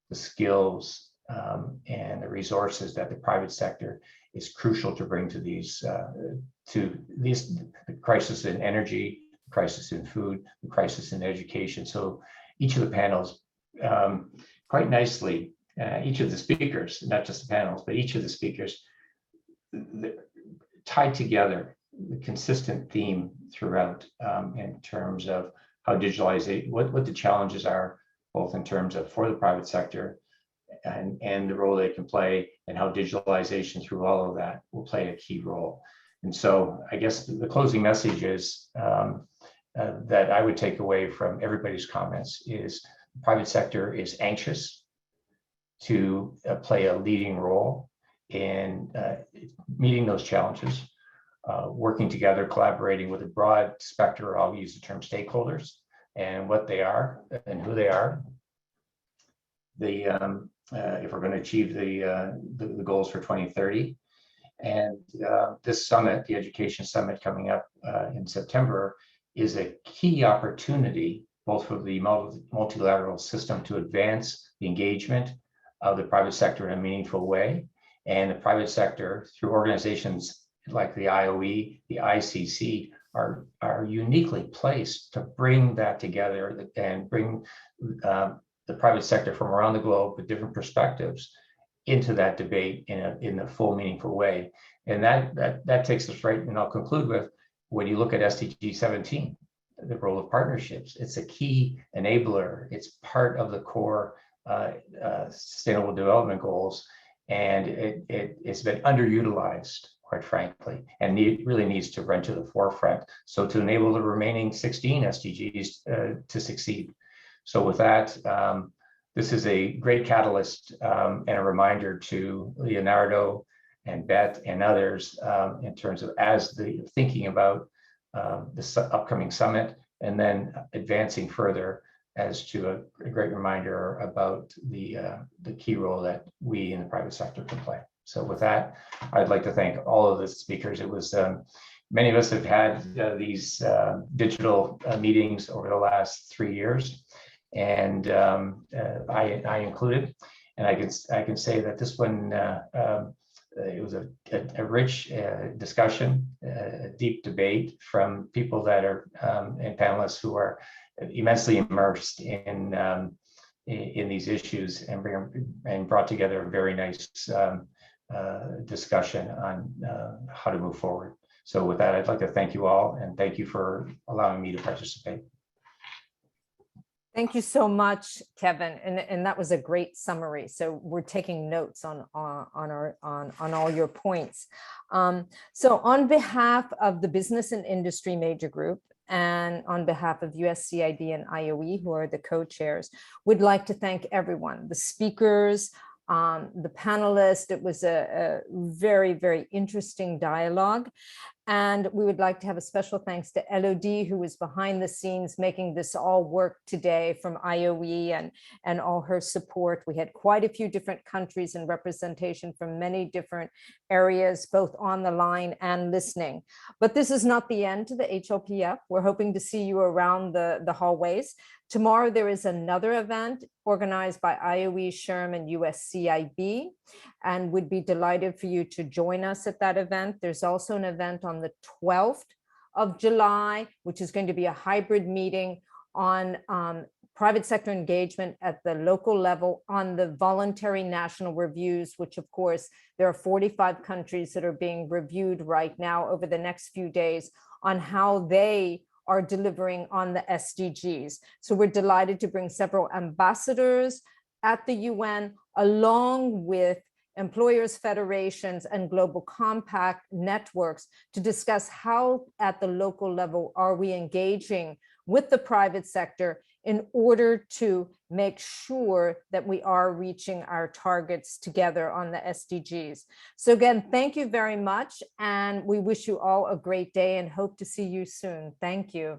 the skills and the resources that the private sector is crucial to bring to the crisis in energy, crisis in food, the crisis in education. So each of the panels, quite nicely, each of the speakers, not just the panels, but each of the speakers tied together the consistent theme throughout in terms of how digitalization, what the challenges are, both in terms of for the private sector and the role they can play, and how digitalization through all of that will play a key role. And so I guess the closing message is that I would take away from everybody's comments is the private sector is anxious to play a leading role in meeting those challenges, working together, collaborating with a broad spectrum. I'll use the term stakeholders and what they are and who they are. If we're going to achieve the goals for 2030. And this summit, the Education Summit coming up in September, is a key opportunity both for the multilateral system to advance the engagement of the private sector in a meaningful way, and the private sector through organizations like the IOE, the ICC are uniquely placed to bring that together and bring the private sector from around the globe with different perspectives into that debate in a full, meaningful way. And that takes us right, and I'll conclude with, when you look at SDG 17, the role of partnerships, it's a key enabler. It's part of the core Sustainable Development Goals, and it's been underutilized, quite frankly, and really needs to run to the forefront. So to enable the remaining 16 SDGs to succeed. So with that, this is a great catalyst and a reminder to Leonardo and Beth and others in terms of thinking about this upcoming summit, and then advancing further as to a great reminder about the key role that we in the private sector can play. So with that, I'd like to thank all of the speakers. It was many of us have had these digital meetings over the last 3 years, and I included. And I can say that this one it was a rich discussion, a deep debate from people that are and panelists who are immensely immersed in these issues, and brought together a very nice discussion on how to move forward. So with that, I'd like to thank you all, and thank you for allowing me to participate. Thank you so much, Kevin, and that was a great summary. So we're taking notes on all your points. So on behalf of the Business and Industry Major Group, and on behalf of USCIB and IOE, who are the co-chairs, we'd like to thank everyone, the speakers, the panelists. It was a very, very interesting dialogue. And we would like to have a special thanks to Elodie, who was behind the scenes making this all work today, from IOE and all her support. We had quite a few different countries and representation from many different areas, both on the line and listening. But this is not the end to the HLPF. We're hoping to see you around the hallways Tomorrow, there is another event organized by IOE, SHRM, and USCIB, and would be delighted for you to join us at that event. There's also an event on the 12th of July, which is going to be a hybrid meeting on private sector engagement at the local level on the voluntary national reviews, which of course, there are 45 countries that are being reviewed right now over the next few days on how they are delivering on the SDGs. So we're delighted to bring several ambassadors at the UN, along with employers, federations, and global compact networks to discuss how at the local level are we engaging with the private sector in order to make sure that we are reaching our targets together on the SDGs. So again, thank you very much. And we wish you all a great day and hope to see you soon. Thank you.